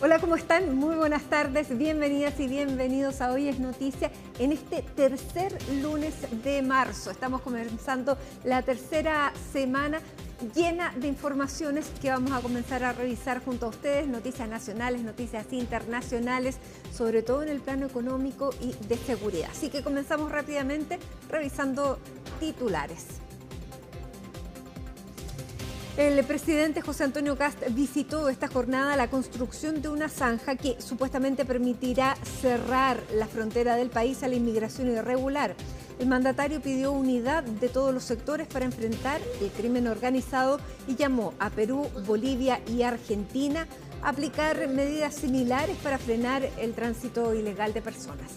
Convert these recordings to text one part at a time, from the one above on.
Hola, ¿cómo están? Muy buenas tardes, bienvenidas y bienvenidos a Hoy es Noticia en este tercer lunes de marzo. Estamos comenzando la tercera semana llena de informaciones que vamos a comenzar a revisar junto a ustedes, noticias nacionales, noticias internacionales, sobre todo en el plano económico y de seguridad. Así que comenzamos rápidamente revisando titulares. El presidente José Antonio Kast visitó esta jornada la construcción de una zanja que supuestamente permitirá cerrar la frontera del país a la inmigración irregular. El mandatario pidió unidad de todos los sectores para enfrentar el crimen organizado y llamó a Perú, Bolivia y Argentina a aplicar medidas similares para frenar el tránsito ilegal de personas.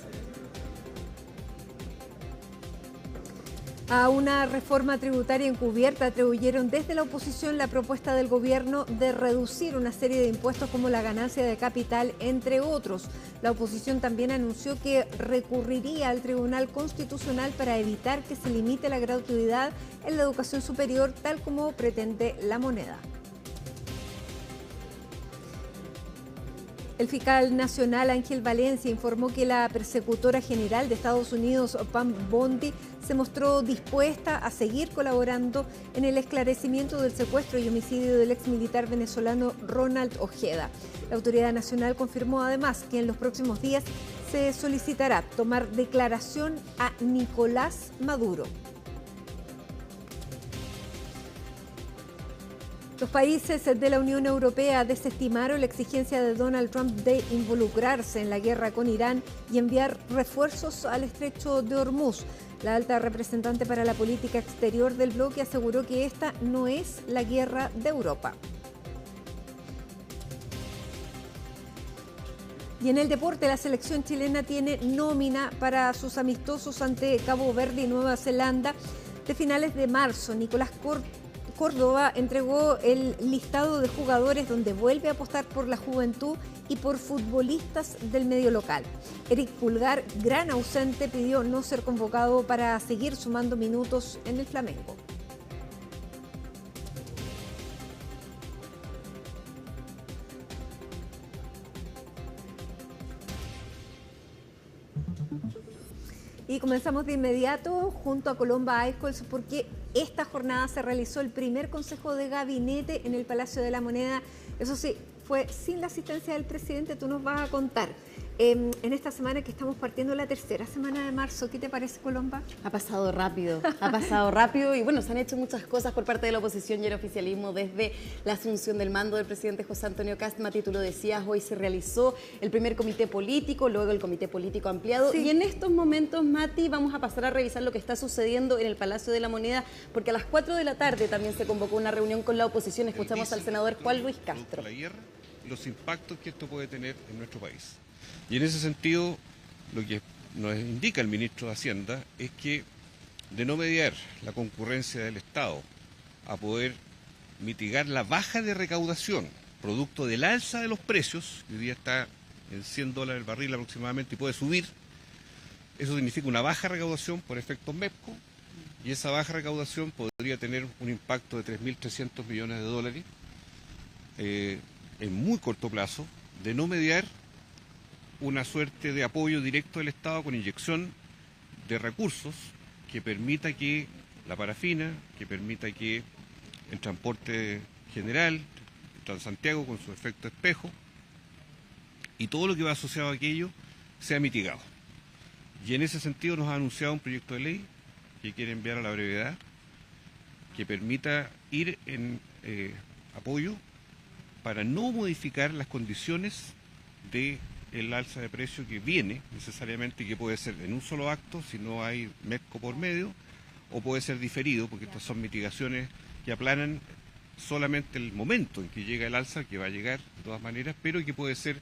A una reforma tributaria encubierta atribuyeron desde la oposición la propuesta del gobierno de reducir una serie de impuestos como la ganancia de capital, entre otros. La oposición también anunció que recurriría al Tribunal Constitucional para evitar que se limite la gratuidad en la educación superior, tal como pretende la moneda. El fiscal nacional Ángel Valencia informó que la persecutora general de Estados Unidos, Pam Bondi, se mostró dispuesta a seguir colaborando en el esclarecimiento del secuestro y homicidio del exmilitar venezolano Ronald Ojeda. La autoridad nacional confirmó además que en los próximos días se solicitará tomar declaración a Nicolás Maduro. Los países de la Unión Europea desestimaron la exigencia de Donald Trump de involucrarse en la guerra con Irán y enviar refuerzos al estrecho de Hormuz. La alta representante para la política exterior del bloque aseguró que esta no es la guerra de Europa. Y en el deporte, la selección chilena tiene nómina para sus amistosos ante Cabo Verde y Nueva Zelanda de finales de marzo. Nicolás Córdoba entregó el listado de jugadores donde vuelve a apostar por la juventud y por futbolistas del medio local. Eric Pulgar, gran ausente, pidió no ser convocado para seguir sumando minutos en el Flamengo. Y comenzamos de inmediato junto a Colomba Aiscols porque esta jornada se realizó el primer consejo de gabinete en el Palacio de la Moneda. Eso sí, fue sin la asistencia del presidente, tú nos vas a contar. En esta semana que estamos partiendo la tercera semana de marzo, ¿qué te parece, Colomba? Ha pasado rápido y bueno, se han hecho muchas cosas por parte de la oposición y el oficialismo desde la asunción del mando del presidente José Antonio Kast. Mati, tú lo decías, hoy se realizó el primer comité político, luego el comité político ampliado, sí. Y en estos momentos, Mati, vamos a pasar a revisar lo que está sucediendo en el Palacio de la Moneda, porque a las 4 de la tarde también se convocó una reunión con la oposición. Escuchamos al senador Juan Luis Castro. La guerra, los impactos que esto puede tener en nuestro país. Y en ese sentido, lo que nos indica el ministro de Hacienda es que de no mediar la concurrencia del Estado a poder mitigar la baja de recaudación, producto del alza de los precios, que hoy día está en $100 el barril aproximadamente y puede subir, eso significa una baja recaudación por efectos MEPCO, y esa baja recaudación podría tener un impacto de 3.300 millones de dólares en muy corto plazo, de no mediar una suerte de apoyo directo del Estado con inyección de recursos que permita que la parafina, que permita que el transporte general, Transantiago con su efecto espejo y todo lo que va asociado a aquello sea mitigado. Y en ese sentido nos ha anunciado un proyecto de ley que quiere enviar a la brevedad, que permita ir en apoyo para no modificar las condiciones de el alza de precio que viene necesariamente, que puede ser en un solo acto si no hay MEPCO por medio, o puede ser diferido, porque estas son mitigaciones que aplanan solamente el momento en que llega el alza, que va a llegar de todas maneras, pero que puede ser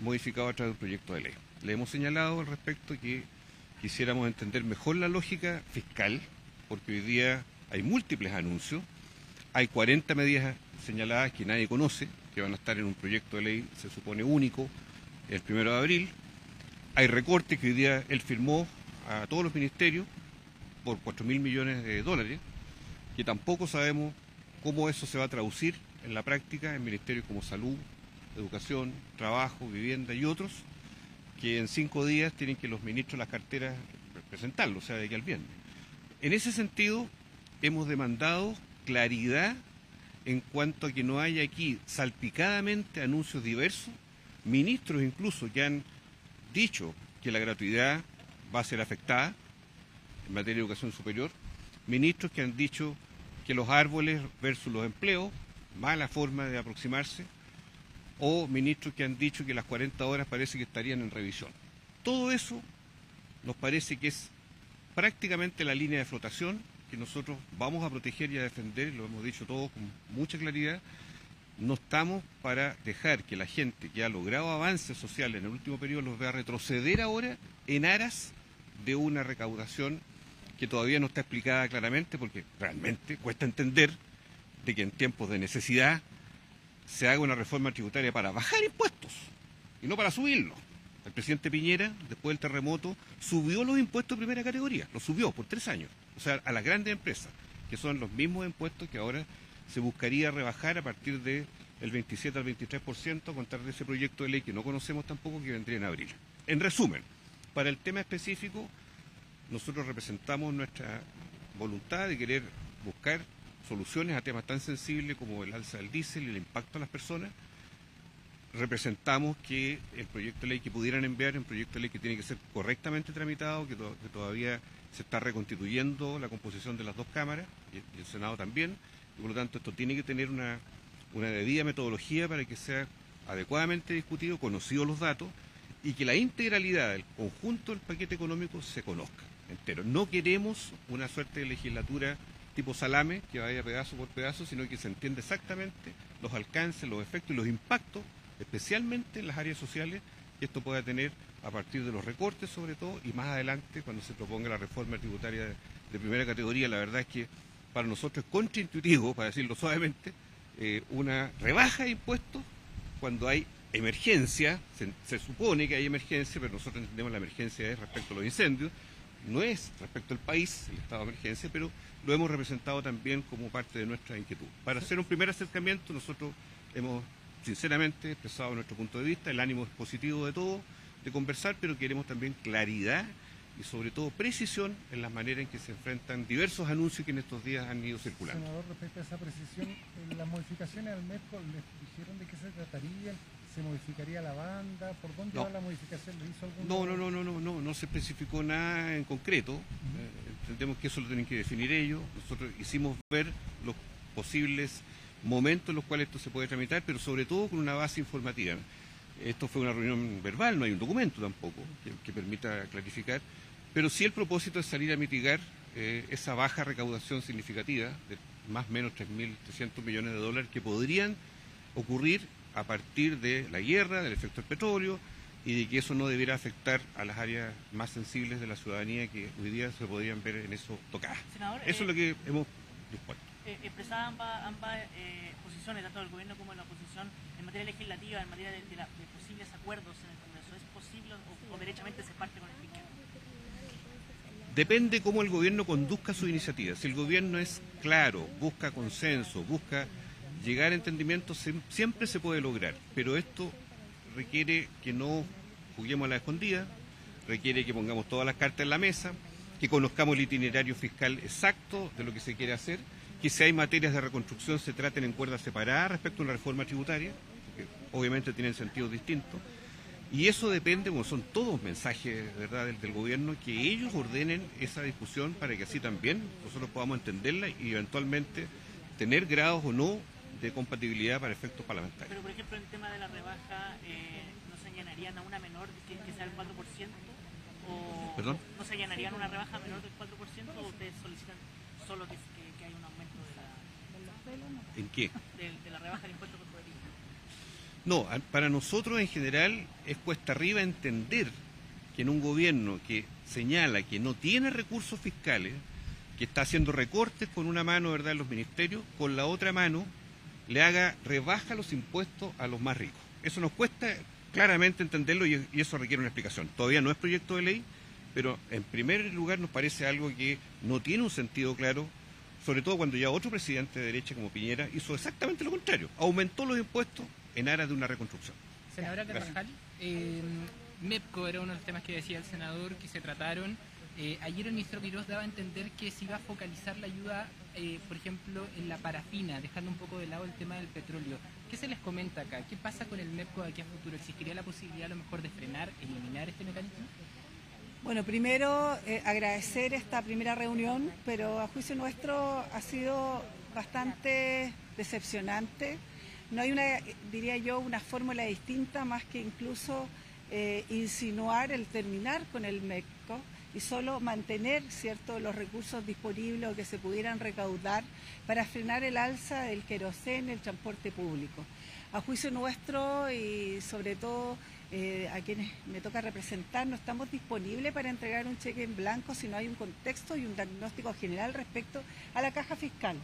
modificado a través de un proyecto de ley. Le hemos señalado al respecto que quisiéramos entender mejor la lógica fiscal, porque hoy día hay múltiples anuncios, hay 40 medidas señaladas que nadie conoce, que van a estar en un proyecto de ley, se supone único, el 1 de abril. Hay recortes que hoy día él firmó a todos los ministerios por 4.000 millones de dólares, que tampoco sabemos cómo eso se va a traducir en la práctica en ministerios como Salud, educación, trabajo, vivienda y otros, que en 5 días tienen que los ministros de las carteras presentarlo, o sea, de aquí al viernes. En ese sentido, hemos demandado claridad en cuanto a que no haya aquí salpicadamente anuncios diversos, ministros incluso que han dicho que la gratuidad va a ser afectada en materia de educación superior, ministros que han dicho que los árboles versus los empleos, mala forma de aproximarse, o ministros que han dicho que las 40 horas parece que estarían en revisión. Todo eso nos parece que es prácticamente la línea de flotación que nosotros vamos a proteger y a defender, lo hemos dicho todos con mucha claridad. No estamos para dejar que la gente que ha logrado avances sociales en el último periodo los vea retroceder ahora en aras de una recaudación que todavía no está explicada claramente, porque realmente cuesta entender de que en tiempos de necesidad se haga una reforma tributaria para bajar impuestos y no para subirlos. El presidente Piñera, después del terremoto, subió los impuestos de primera categoría, los subió por 3 años, o sea, a las grandes empresas, que son los mismos impuestos que ahora se buscaría rebajar a partir del 27 al 23% a contar de ese proyecto de ley que no conocemos tampoco, que vendría en abril. En resumen, para el tema específico, nosotros representamos nuestra voluntad de querer buscar soluciones a temas tan sensibles como el alza del diésel y el impacto a las personas. Representamos que el proyecto de ley que pudieran enviar es un proyecto de ley que tiene que ser correctamente tramitado, que todavía se está reconstituyendo la composición de las dos cámaras, y el Senado también, y por lo tanto esto tiene que tener una debida metodología para que sea adecuadamente discutido, conocidos los datos, y que la integralidad del conjunto del paquete económico se conozca entero. No queremos una suerte de legislatura tipo salame, que vaya pedazo por pedazo, sino que se entienda exactamente los alcances, los efectos y los impactos, especialmente en las áreas sociales, que esto pueda tener a partir de los recortes sobre todo, y más adelante cuando se proponga la reforma tributaria de primera categoría. La verdad es que para nosotros es contraintuitivo, para decirlo suavemente, una rebaja de impuestos cuando hay emergencia. Se supone que hay emergencia, pero nosotros entendemos la emergencia es respecto a los incendios, no es respecto al país, el estado de emergencia, pero lo hemos representado también como parte de nuestra inquietud. Para hacer un primer acercamiento, nosotros hemos sinceramente expresado nuestro punto de vista, el ánimo es positivo de todo, de conversar, pero queremos también claridad y sobre todo precisión en las maneras en que se enfrentan diversos anuncios que en estos días han ido circulando. Senador, respecto a esa precisión, las modificaciones al MEP, ¿les dijeron de qué se tratarían? ¿Se modificaría la banda? ¿Por dónde va la modificación? ¿Le hizo algún... No se especificó nada en concreto. Entendemos que eso lo tienen que definir ellos. Nosotros hicimos ver los posibles momentos en los cuales esto se puede tramitar, pero sobre todo con una base informativa. Esto fue una reunión verbal, no hay un documento tampoco que permita clarificar, pero sí el propósito es salir a mitigar esa baja recaudación significativa de más o menos 3.300 millones de dólares que podrían ocurrir a partir de la guerra, del efecto del petróleo, y de que eso no debiera afectar a las áreas más sensibles de la ciudadanía que hoy día se podrían ver en eso tocadas. Senador, eso es lo que hemos dispuesto. Expresadas ambas posiciones, tanto del gobierno como de la oposición, en materia legislativa, en materia de posibles acuerdos en el Congreso. ¿Es posible o derechamente se parte con el fiscal? Depende cómo el gobierno conduzca su iniciativa. Si el gobierno es claro, busca consenso, busca llegar a entendimiento, siempre se puede lograr, pero esto requiere que no juguemos a la escondida, requiere que pongamos todas las cartas en la mesa, que conozcamos el itinerario fiscal exacto de lo que se quiere hacer, que si hay materias de reconstrucción se traten en cuerdas separadas respecto a una reforma tributaria, que obviamente tienen sentidos distintos, y eso depende, como son todos mensajes, ¿verdad?, del gobierno, que ellos ordenen esa discusión para que así también nosotros podamos entenderla y eventualmente tener grados o no de compatibilidad para efectos parlamentarios. Pero, por ejemplo, en el tema de la rebaja, ¿no se allanarían a una menor que sea el 4%? ¿O ¿Perdón? ¿No se allanarían a una rebaja menor del 4% o ustedes solicitan solo que haya un aumento de la... ¿En qué? De la rebaja del impuesto corporativo? No, para nosotros en general es cuesta arriba entender que en un gobierno que señala que no tiene recursos fiscales, que está haciendo recortes con una mano, ¿verdad?, en los ministerios, con la otra mano le haga rebaja los impuestos a los más ricos. Eso nos cuesta claramente entenderlo y eso requiere una explicación. Todavía no es proyecto de ley, pero en primer lugar nos parece algo que no tiene un sentido claro, sobre todo cuando ya otro presidente de derecha como Piñera hizo exactamente lo contrario. Aumentó los impuestos en aras de una reconstrucción. Senadora Carvajal, MEPCO era uno de los temas que decía el senador que se trataron. Ayer el ministro Quirós daba a entender que se iba a focalizar la ayuda, por ejemplo, en la parafina, dejando un poco de lado el tema del petróleo. ¿Qué se les comenta acá? ¿Qué pasa con el MEPCO de aquí a futuro? ¿Existiría la posibilidad a lo mejor de frenar, eliminar este mecanismo? Bueno, primero agradecer esta primera reunión, pero a juicio nuestro ha sido bastante decepcionante. No hay diría yo, una fórmula distinta más que incluso insinuar el terminar con el MEPCO y solo mantener, ¿cierto?, los recursos disponibles o que se pudieran recaudar para frenar el alza del queroseno, el transporte público. A juicio nuestro y sobre todo a quienes me toca representar, no estamos disponibles para entregar un cheque en blanco si no hay un contexto y un diagnóstico general respecto a la caja fiscal.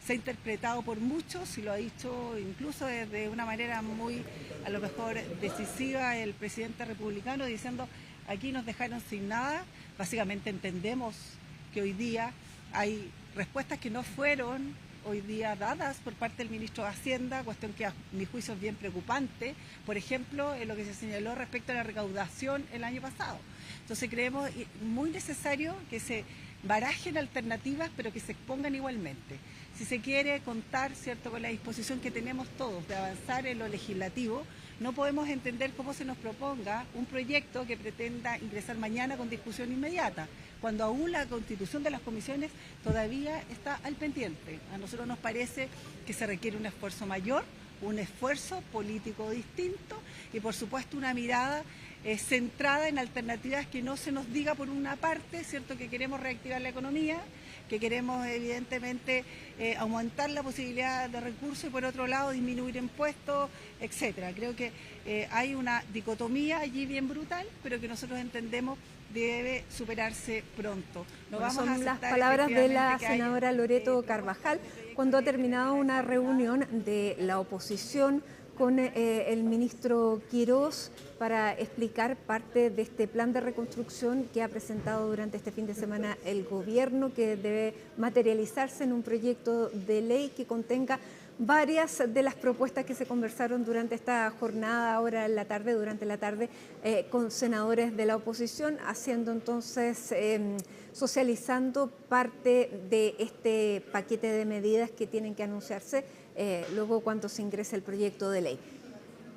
Se ha interpretado por muchos y lo ha dicho incluso desde una manera muy, a lo mejor, decisiva el presidente republicano, diciendo aquí nos dejaron sin nada. Básicamente entendemos que hoy día hay respuestas que no fueron hoy día dadas por parte del ministro de Hacienda, cuestión que a mi juicio es bien preocupante, por ejemplo, en lo que se señaló respecto a la recaudación el año pasado. Entonces creemos muy necesario que se barajen alternativas, pero que se expongan igualmente. Si se quiere contar, ¿cierto?, con la disposición que tenemos todos de avanzar en lo legislativo, no podemos entender cómo se nos proponga un proyecto que pretenda ingresar mañana con discusión inmediata, cuando aún la constitución de las comisiones todavía está al pendiente. A nosotros nos parece que se requiere un esfuerzo mayor, un esfuerzo político distinto y por supuesto una mirada centrada en alternativas que no se nos diga por una parte, ¿cierto?, que queremos reactivar la economía, que queremos evidentemente aumentar la posibilidad de recursos y por otro lado disminuir impuestos, etcétera. Creo que hay una dicotomía allí bien brutal, pero que nosotros entendemos debe superarse pronto. No vamos son las palabras de la senadora Loreto Carvajal cuando ha terminado una reunión de la oposición con el ministro Quirós para explicar parte de este plan de reconstrucción que ha presentado durante este fin de semana el gobierno, que debe materializarse en un proyecto de ley que contenga varias de las propuestas que se conversaron durante esta jornada, ahora en la tarde, durante la tarde, con senadores de la oposición, haciendo entonces, socializando parte de este paquete de medidas que tienen que anunciarse luego cuando se ingrese el proyecto de ley.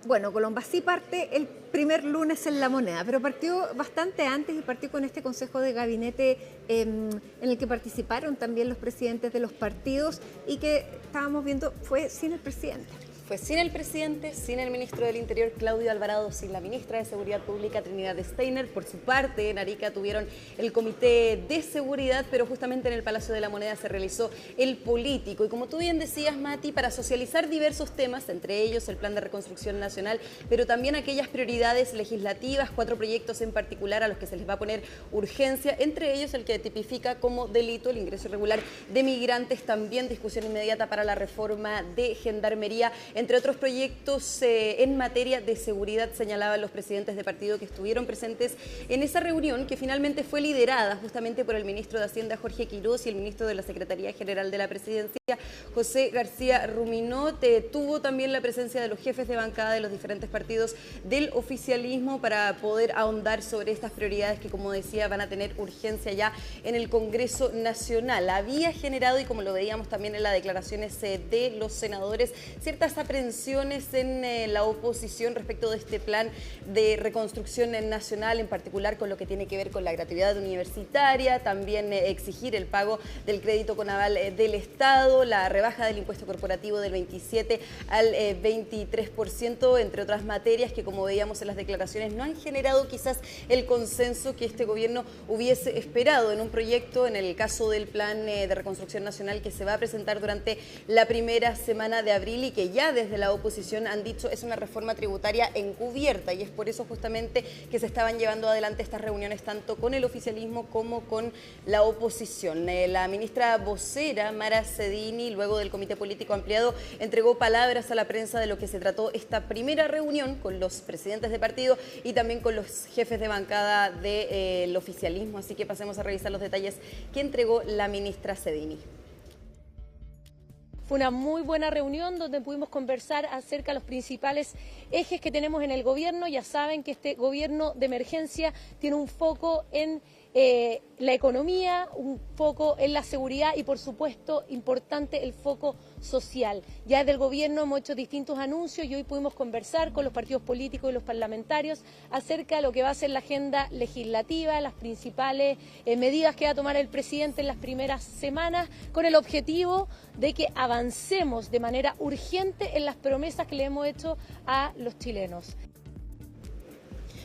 Bueno, Colomba sí parte el primer lunes en La Moneda, pero partió bastante antes y partió con este consejo de gabinete en el que participaron también los presidentes de los partidos y que estábamos viendo fue sin el presidente. Fue sin el presidente, sin el ministro del Interior, Claudio Alvarado, sin la ministra de Seguridad Pública, Trinidad Steiner. Por su parte, en Arica tuvieron el Comité de Seguridad, pero justamente en el Palacio de la Moneda se realizó el político. Y como tú bien decías, Mati, para socializar diversos temas, entre ellos el Plan de Reconstrucción Nacional, pero también aquellas prioridades legislativas, 4 proyectos en particular a los que se les va a poner urgencia, entre ellos el que tipifica como delito el ingreso irregular de migrantes, también discusión inmediata para la reforma de Gendarmería, entre otros proyectos en materia de seguridad, señalaban los presidentes de partido que estuvieron presentes en esa reunión, que finalmente fue liderada justamente por el ministro de Hacienda, Jorge Quirós, y el ministro de la Secretaría General de la Presidencia, José García Ruminot. Tuvo también la presencia de los jefes de bancada de los diferentes partidos del oficialismo para poder ahondar sobre estas prioridades que, como decía, van a tener urgencia ya en el Congreso Nacional. Había generado, y como lo veíamos también en las declaraciones de los senadores, ciertas aprensiones en la oposición respecto de este plan de reconstrucción nacional, en particular con lo que tiene que ver con la gratuidad universitaria, también exigir el pago del crédito con aval del Estado, la rebaja del impuesto corporativo del 27 al 23%, entre otras materias que, como veíamos en las declaraciones, no han generado quizás el consenso que este gobierno hubiese esperado en un proyecto, en el caso del plan de reconstrucción nacional que se va a presentar durante la primera semana de abril y que ya desde la oposición han dicho es una reforma tributaria encubierta, y es por eso justamente que se estaban llevando adelante estas reuniones tanto con el oficialismo como con la oposición. La ministra vocera, Mara Cedini, luego del comité político ampliado, entregó palabras a la prensa de lo que se trató esta primera reunión con los presidentes de partido y también con los jefes de bancada del oficialismo. Así que pasemos a revisar los detalles que entregó la ministra Cedini. Fue una muy buena reunión donde pudimos conversar acerca de los principales ejes que tenemos en el gobierno. Ya saben que este gobierno de emergencia tiene un foco en la economía, un foco en la seguridad y, por supuesto, importante el foco social. Ya desde el gobierno hemos hecho distintos anuncios y hoy pudimos conversar con los partidos políticos y los parlamentarios acerca de lo que va a ser la agenda legislativa, las principales medidas que va a tomar el presidente en las primeras semanas, con el objetivo de que avancemos de manera urgente en las promesas que le hemos hecho a los chilenos.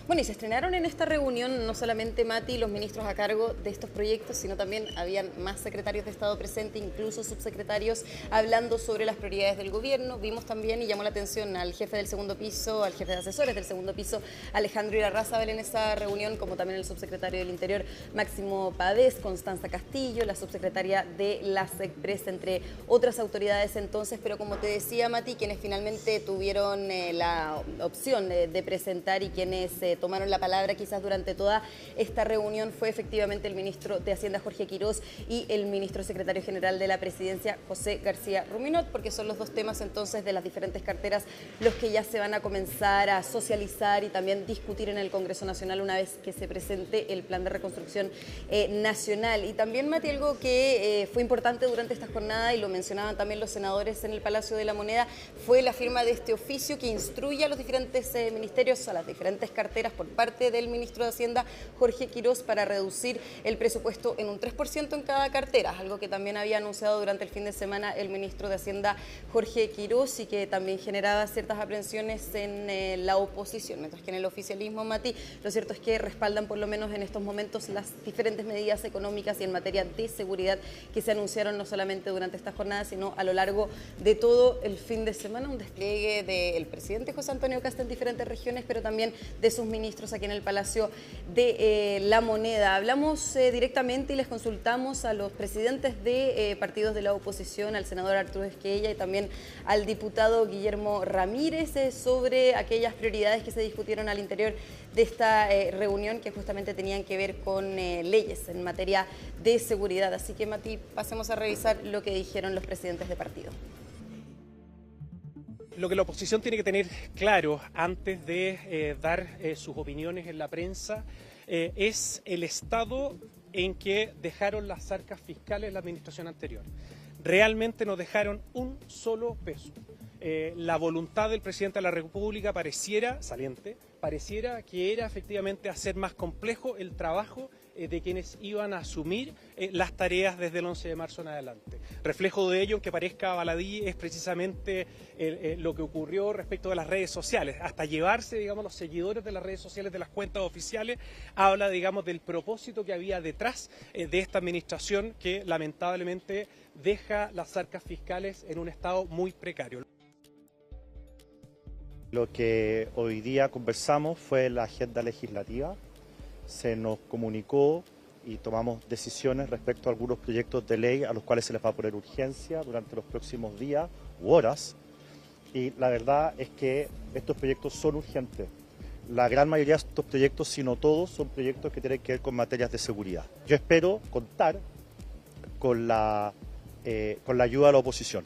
Bueno, y se estrenaron en esta reunión no solamente Mati y los ministros a cargo de estos proyectos, sino también habían más secretarios de Estado presentes, incluso subsecretarios, hablando sobre las prioridades del gobierno. Vimos también y llamó la atención al jefe del segundo piso, al jefe de asesores del segundo piso, Alejandro Irarrázaval, en esa reunión, como también el subsecretario del Interior, Máximo Pavés, Constanza Castillo, la subsecretaria de la SECPRES, entre otras autoridades entonces. Pero como te decía, Mati, quienes finalmente tuvieron la opción de presentar y quienes tomaron la palabra quizás durante toda esta reunión fue efectivamente el ministro de Hacienda, Jorge Quirós, y el ministro secretario general de la Presidencia, José García Ruminot, porque son los dos temas entonces de las diferentes carteras los que ya se van a comenzar a socializar y también discutir en el Congreso Nacional una vez que se presente el plan de reconstrucción nacional. Y también, Mati, algo que fue importante durante esta jornada, y lo mencionaban también los senadores en el Palacio de la Moneda, fue la firma de este oficio que instruye a los diferentes ministerios, a las diferentes carteras, por parte del ministro de Hacienda, Jorge Quirós, para reducir el presupuesto en un 3% en cada cartera, algo que también había anunciado durante el fin de semana el ministro de Hacienda, Jorge Quirós, y que también generaba ciertas aprensiones en la oposición, mientras que en el oficialismo, Mati, lo cierto es que respaldan por lo menos en estos momentos las diferentes medidas económicas y en materia de seguridad que se anunciaron no solamente durante esta jornada, sino a lo largo de todo el fin de semana, un despliegue del presidente José Antonio Kast en diferentes regiones, pero también de sus ministros aquí en el Palacio de la Moneda. Hablamos directamente y les consultamos a los presidentes de partidos de la oposición, al senador Arturo Esquella y también al diputado Guillermo Ramírez, sobre aquellas prioridades que se discutieron al interior de esta reunión, que justamente tenían que ver con leyes en materia de seguridad. Así que, Mati, pasemos a revisar lo que dijeron los presidentes de partido. Lo que la oposición tiene que tener claro antes de dar sus opiniones en la prensa es el estado en que dejaron las arcas fiscales la administración anterior. Realmente no dejaron un solo peso. La voluntad del presidente de la República pareciera que era efectivamente hacer más complejo el trabajo de quienes iban a asumir las tareas desde el 11 de marzo en adelante. Reflejo de ello, aunque parezca baladí, es precisamente lo que ocurrió respecto de las redes sociales. Hasta llevarse, digamos, los seguidores de las redes sociales de las cuentas oficiales, habla, digamos, del propósito que había detrás de esta administración que lamentablemente deja las arcas fiscales en un estado muy precario. Lo que hoy día conversamos fue la agenda legislativa. Se nos comunicó y tomamos decisiones respecto a algunos proyectos de ley a los cuales se les va a poner urgencia durante los próximos días u horas. Y la verdad es que estos proyectos son urgentes. La gran mayoría de estos proyectos, si no todos, son proyectos que tienen que ver con materias de seguridad. Yo espero contar con la ayuda de la oposición,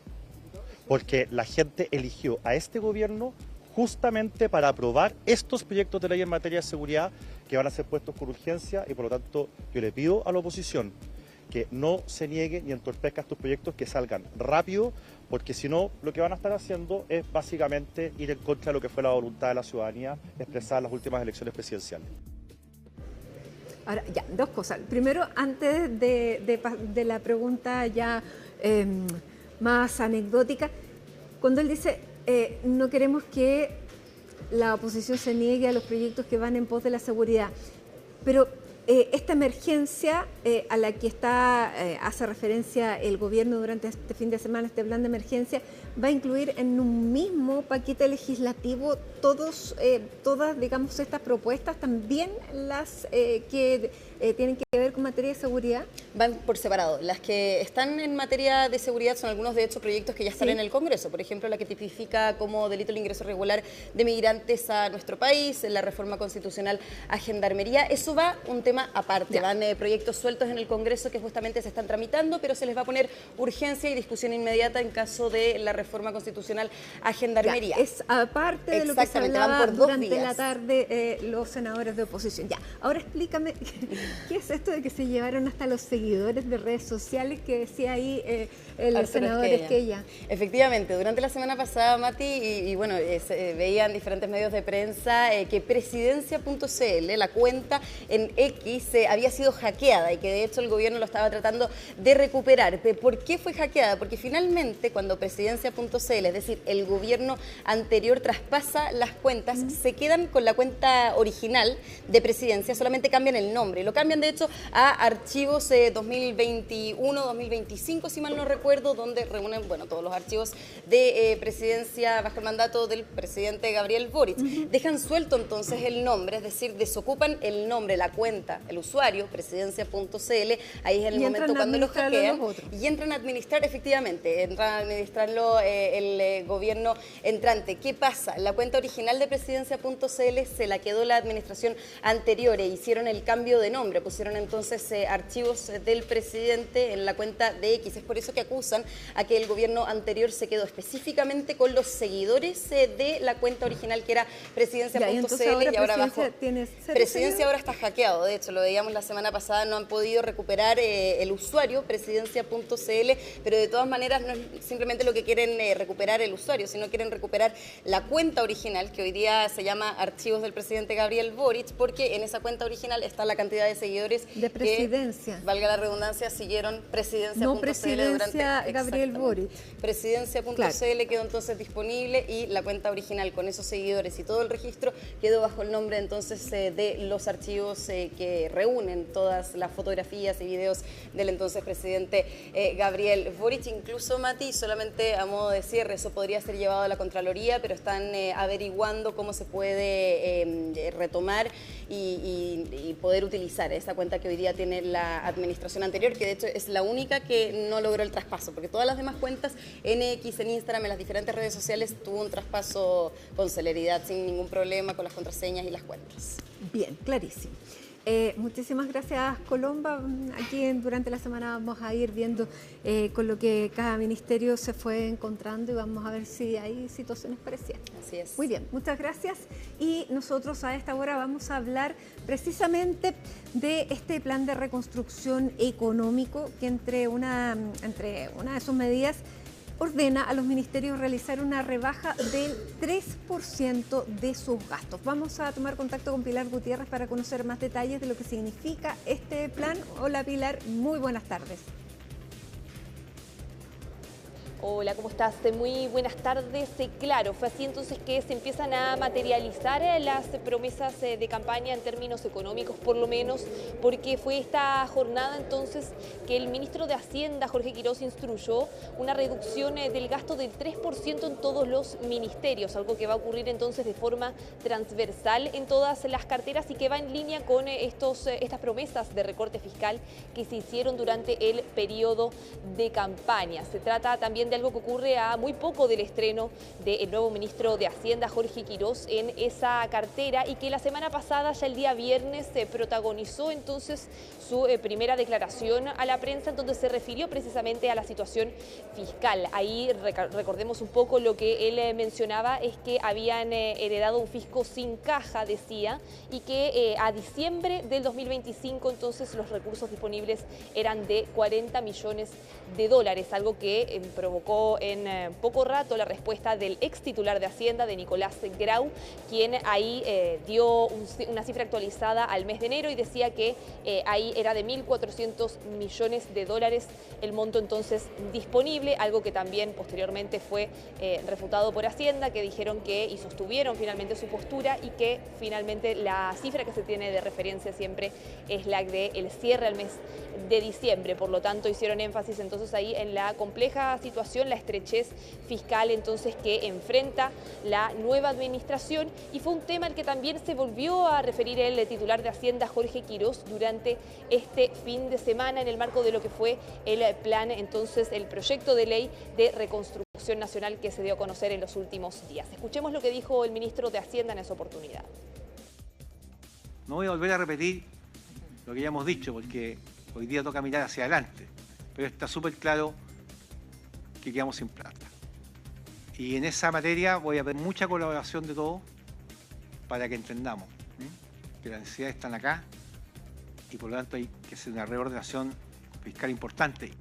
porque la gente eligió a este gobierno justamente para aprobar estos proyectos de ley en materia de seguridad que van a ser puestos con urgencia, y por lo tanto yo le pido a la oposición que no se niegue ni entorpezca estos proyectos, que salgan rápido, porque si no lo que van a estar haciendo es básicamente ir en contra de lo que fue la voluntad de la ciudadanía expresada en las últimas elecciones presidenciales. Ahora, ya, dos cosas. Primero, antes de la pregunta ya más anecdótica, cuando él dice no queremos que la oposición se niegue a los proyectos que van en pos de la seguridad, pero esta emergencia a la que hace referencia el gobierno durante este fin de semana, este plan de emergencia, va a incluir en un mismo paquete legislativo todas, digamos, estas propuestas, también las que tienen que ver con materia de seguridad. Van por separado. Las que están en materia de seguridad son algunos, de hecho, proyectos que ya están en el Congreso. Por ejemplo, la que tipifica como delito el ingreso irregular de migrantes a nuestro país, la reforma constitucional a Gendarmería. Eso va un tema aparte. Van proyectos sueltos en el Congreso que justamente se están tramitando, pero se les va a poner urgencia y discusión inmediata en caso de la reforma constitucional a Gendarmería. Es aparte de lo que se hablaba durante la tarde los senadores de oposición. Ya, ahora explícame, ¿qué es esto de que se llevaron hasta los seguidores de redes sociales que decía ahí el senador Esquella? Efectivamente, durante la semana pasada, Mati, y bueno, se veían diferentes medios de prensa que presidencia.cl, la cuenta en X, había sido hackeada y que de hecho el gobierno lo estaba tratando de recuperar. ¿Por qué fue hackeada? Porque finalmente cuando presidencia.cl, es decir, el gobierno anterior traspasa las cuentas, se quedan con la cuenta original de Presidencia, solamente cambian el nombre. Lo cambian de hecho a archivos 2021-2025, si mal no recuerdo, donde reúnen todos los archivos de Presidencia bajo el mandato del presidente Gabriel Boric. Dejan suelto entonces el nombre, es decir, desocupan el nombre, la cuenta, el usuario, presidencia.cl, ahí es el momento cuando lo hackean y entran a administrar, efectivamente, entran a administrarlo el gobierno entrante. ¿Qué pasa? La cuenta original de presidencia.cl se la quedó la administración anterior e hicieron el cambio de nombre, pusieron entonces archivos del presidente en la cuenta de X. Es por eso que acusan a que el gobierno anterior se quedó específicamente con los seguidores de la cuenta original que era presidencia.cl y ahora bajo Presidencia ahora está hackeado. De hecho, lo veíamos la semana pasada, no han podido recuperar el usuario presidencia.cl, pero de todas maneras no es simplemente lo que quieren recuperar el usuario, sino quieren recuperar la cuenta original, que hoy día se llama Archivos del presidente Gabriel Boric, porque en esa cuenta original está la cantidad de seguidores de Presidencia. Que, valga la redundancia, siguieron presidencia.cl no Presidencia durante Gabriel Boric. Presidencia.cl quedó entonces disponible y la cuenta original con esos seguidores y todo el registro quedó bajo el nombre entonces de los archivos que reúnen todas las fotografías y videos del entonces presidente Gabriel Boric. Incluso, Mati, solamente a modo de cierre, eso podría ser llevado a la Contraloría, pero están averiguando cómo se puede retomar y poder utilizar esa cuenta que hoy día tiene la administración anterior, que de hecho es la única que no logró el traspaso, porque todas las demás cuentas en X, en Instagram, en las diferentes redes sociales, tuvo un traspaso con celeridad, sin ningún problema con las contraseñas y las cuentas. Bien, clarísimo. Muchísimas gracias, Colomba. Aquí durante la semana vamos a ir viendo con lo que cada ministerio se fue encontrando y vamos a ver si hay situaciones parecidas. Así es. Muy bien, muchas gracias. Y nosotros a esta hora vamos a hablar precisamente de este plan de reconstrucción económico que entre una de sus medidas ordena a los ministerios realizar una rebaja del 3% de sus gastos. Vamos a tomar contacto con Pilar Gutiérrez para conocer más detalles de lo que significa este plan. Hola Pilar, muy buenas tardes. Hola, ¿cómo estás? Muy buenas tardes. Claro, fue así entonces que se empiezan a materializar las promesas de campaña en términos económicos, por lo menos, porque fue esta jornada entonces que el ministro de Hacienda, Jorge Quirós, instruyó una reducción del gasto del 3% en todos los ministerios, algo que va a ocurrir entonces de forma transversal en todas las carteras y que va en línea con estas promesas de recorte fiscal que se hicieron durante el periodo de campaña. Se trata también de algo que ocurre a muy poco del estreno del nuevo ministro de Hacienda, Jorge Quirós, en esa cartera y que la semana pasada, ya el día viernes, protagonizó entonces su primera declaración a la prensa, en donde se refirió precisamente a la situación fiscal. Ahí recordemos un poco lo que él mencionaba, es que habían heredado un fisco sin caja, decía, y que a diciembre del 2025 entonces los recursos disponibles eran de 40 millones de dólares, algo que provocó en poco rato la respuesta del ex titular de Hacienda, de Nicolás Grau, quien ahí dio una cifra actualizada al mes de enero y decía que ahí era de 1.400 millones de dólares el monto entonces disponible, algo que también posteriormente fue refutado por Hacienda, que dijeron que y sostuvieron finalmente su postura y que finalmente la cifra que se tiene de referencia siempre es la del cierre al mes de diciembre. Por lo tanto, hicieron énfasis entonces ahí en la compleja situación situación, la estrechez fiscal entonces que enfrenta la nueva administración, y fue un tema al que también se volvió a referir el titular de Hacienda, Jorge Quirós, durante este fin de semana en el marco de lo que fue el plan, entonces el proyecto de ley de reconstrucción nacional que se dio a conocer en los últimos días. Escuchemos lo que dijo el ministro de Hacienda en esa oportunidad. No voy a volver a repetir lo que ya hemos dicho, porque hoy día toca mirar hacia adelante, pero está súper claro que quedamos sin plata. Y en esa materia voy a pedir mucha colaboración de todos para que entendamos que las necesidades están acá y por lo tanto hay que hacer una reordenación fiscal importante.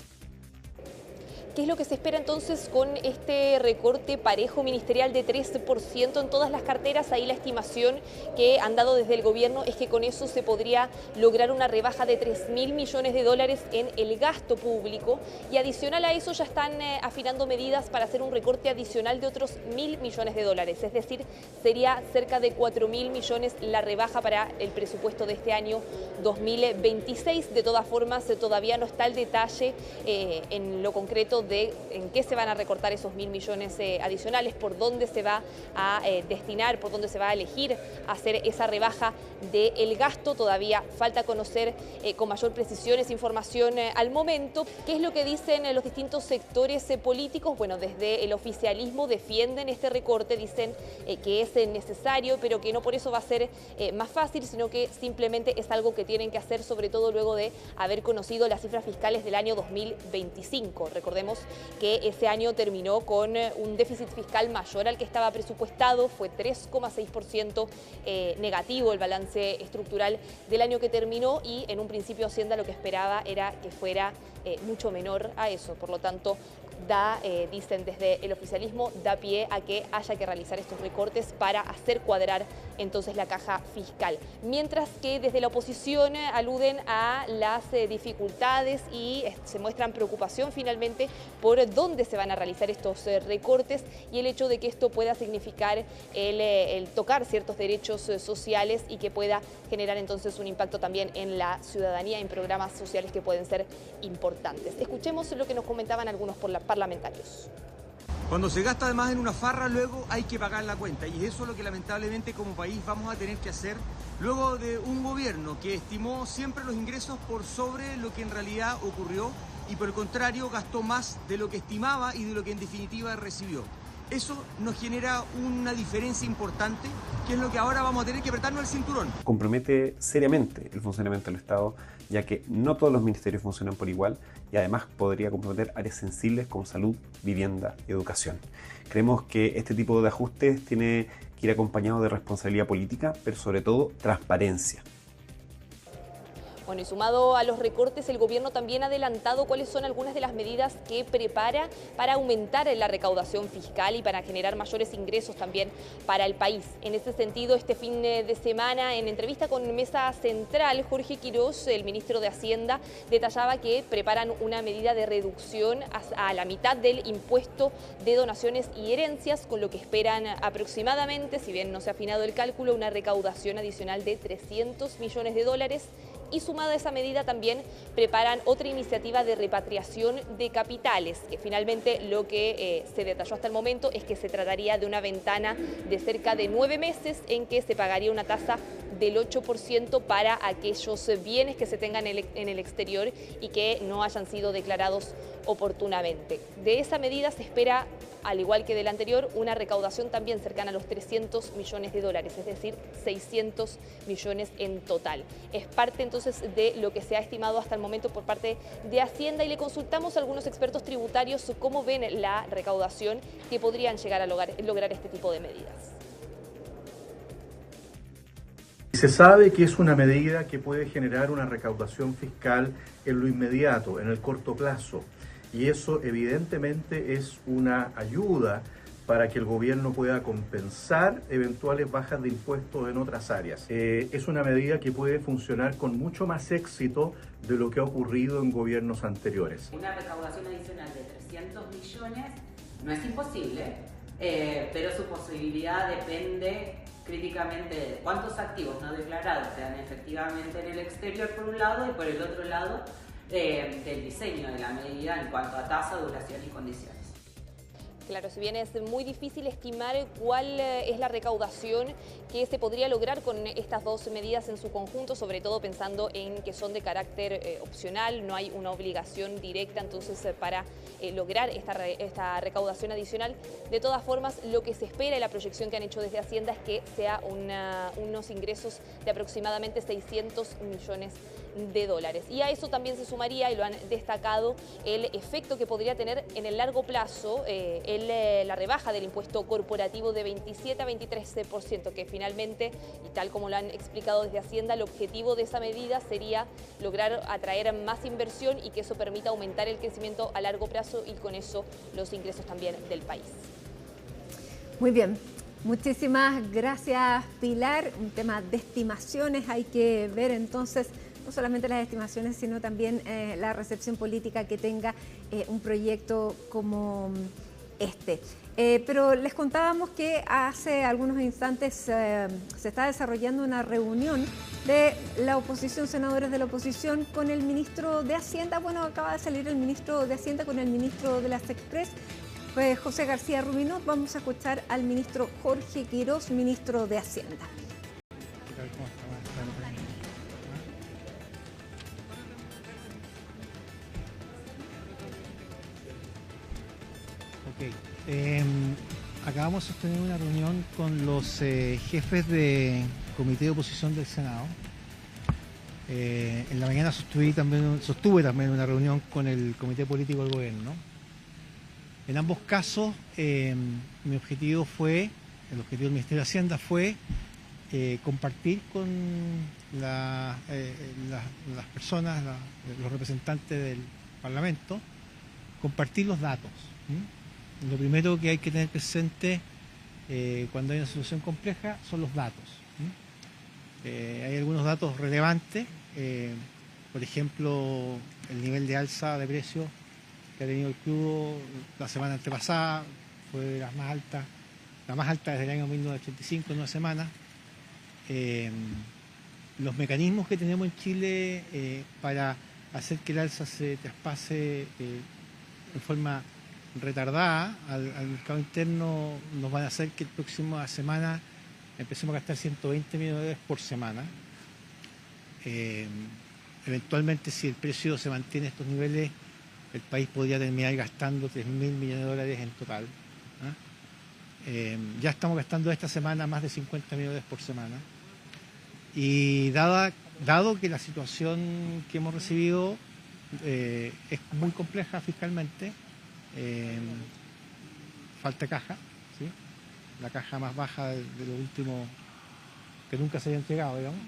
¿Qué es lo que se espera entonces con este recorte parejo ministerial de 13% en todas las carteras? Ahí la estimación que han dado desde el gobierno es que con eso se podría lograr una rebaja de 3.000 millones de dólares en el gasto público, y adicional a eso ya están afinando medidas para hacer un recorte adicional de otros 1.000 millones de dólares, es decir, sería cerca de 4.000 millones la rebaja para el presupuesto de este año 2026. De todas formas, todavía no está el detalle en lo concreto de en qué se van a recortar esos 1.000 millones adicionales, por dónde se va a destinar, por dónde se va a elegir hacer esa rebaja del gasto. Todavía falta conocer con mayor precisión esa información al momento. ¿Qué es lo que dicen los distintos sectores políticos? Bueno, desde el oficialismo defienden este recorte, dicen que es necesario, pero que no por eso va a ser más fácil, sino que simplemente es algo que tienen que hacer, sobre todo luego de haber conocido las cifras fiscales del año 2025. Recordemos que ese año terminó con un déficit fiscal mayor al que estaba presupuestado, fue 3,6% negativo el balance estructural del año que terminó, y en un principio Hacienda lo que esperaba era que fuera mucho menor a eso. Por lo tanto, dicen desde el oficialismo, da pie a que haya que realizar estos recortes para hacer cuadrar entonces la caja fiscal. Mientras que desde la oposición aluden a las dificultades y se muestran preocupación finalmente por dónde se van a realizar estos recortes y el hecho de que esto pueda significar el tocar ciertos derechos sociales y que pueda generar entonces un impacto también en la ciudadanía, en programas sociales que pueden ser importantes. Escuchemos lo que nos comentaban algunos parlamentarios. Cuando se gasta además en una farra, luego hay que pagar la cuenta, y eso es lo que lamentablemente como país vamos a tener que hacer luego de un gobierno que estimó siempre los ingresos por sobre lo que en realidad ocurrió y por el contrario gastó más de lo que estimaba y de lo que en definitiva recibió. Eso nos genera una diferencia importante, que es lo que ahora vamos a tener que apretarnos el cinturón. Compromete seriamente el funcionamiento del Estado, ya que no todos los ministerios funcionan por igual, y además podría comprometer áreas sensibles como salud, vivienda y educación. Creemos que este tipo de ajustes tiene que ir acompañado de responsabilidad política, pero sobre todo transparencia. Bueno, y sumado a los recortes, el gobierno también ha adelantado cuáles son algunas de las medidas que prepara para aumentar la recaudación fiscal y para generar mayores ingresos también para el país. En ese sentido, este fin de semana, en entrevista con Mesa Central, Jorge Quirós, el ministro de Hacienda, detallaba que preparan una medida de reducción a la mitad del impuesto de donaciones y herencias, con lo que esperan aproximadamente, si bien no se ha afinado el cálculo, una recaudación adicional de 300 millones de dólares. Y sumada a esa medida también preparan otra iniciativa de repatriación de capitales, que finalmente lo que se detalló hasta el momento es que se trataría de una ventana de cerca de 9 meses en que se pagaría una tasa del 8% para aquellos bienes que se tengan en el exterior y que no hayan sido declarados oportunamente. De esa medida se espera, al igual que del anterior, una recaudación también cercana a los 300 millones de dólares, es decir, 600 millones en total. Es parte entonces de lo que se ha estimado hasta el momento por parte de Hacienda, y le consultamos a algunos expertos tributarios cómo ven la recaudación que podrían llegar a lograr este tipo de medidas. Se sabe que es una medida que puede generar una recaudación fiscal en lo inmediato, en el corto plazo, y eso evidentemente es una ayuda para que el gobierno pueda compensar eventuales bajas de impuestos en otras áreas. Es una medida que puede funcionar con mucho más éxito de lo que ha ocurrido en gobiernos anteriores. Una recaudación adicional de 300 millones no es imposible, pero su posibilidad depende críticamente de cuántos activos no declarados quedan efectivamente en el exterior por un lado, y por el otro lado del diseño de la medida en cuanto a tasa, duración y condiciones. Claro, si bien es muy difícil estimar cuál es la recaudación que se podría lograr con estas dos medidas en su conjunto, sobre todo pensando en que son de carácter opcional, no hay una obligación directa entonces para lograr esta recaudación adicional. De todas formas, lo que se espera y la proyección que han hecho desde Hacienda es que sea unos ingresos de aproximadamente 600 millones de dólares. Y a eso también se sumaría, y lo han destacado, el efecto que podría tener en el largo plazo la rebaja del impuesto corporativo de 27 a 23%, que finalmente, y tal como lo han explicado desde Hacienda, el objetivo de esa medida sería lograr atraer más inversión y que eso permita aumentar el crecimiento a largo plazo y con eso los ingresos también del país. Muy bien. Muchísimas gracias, Pilar. Un tema de estimaciones, hay que ver entonces no solamente las estimaciones, sino también la recepción política que tenga un proyecto como este. Pero les contábamos que hace algunos instantes se está desarrollando una reunión de la oposición, senadores de la oposición, con el ministro de Hacienda. Bueno, acaba de salir el ministro de Hacienda con el ministro de las Express, José García Rubinot. Vamos a escuchar al ministro Jorge Quirós, ministro de Hacienda. Acabamos de sostener una reunión con los jefes de comité de oposición del Senado. En la mañana sostuve también una reunión con el comité político del gobierno. En ambos casos, el objetivo del Ministerio de Hacienda fue compartir con las personas, los representantes del Parlamento, compartir los datos. Lo primero que hay que tener presente cuando hay una situación compleja son los datos. Hay algunos datos relevantes, por ejemplo, el nivel de alza de precios que ha tenido el crudo la semana antepasada fue la más alta desde el año 1985 en una semana. Los mecanismos que tenemos en Chile para hacer que el alza se traspase en forma retardada al mercado interno nos van a hacer que la próxima semana empecemos a gastar 120 millones de dólares por semana. Eventualmente, si el precio se mantiene a estos niveles, el país podría terminar gastando 3.000 millones de dólares en total. Ya estamos gastando esta semana más de 50 millones de dólares por semana. Y dado que la situación que hemos recibido es muy compleja fiscalmente, falta caja, ¿sí? La caja más baja de lo último que nunca se haya entregado, digamos.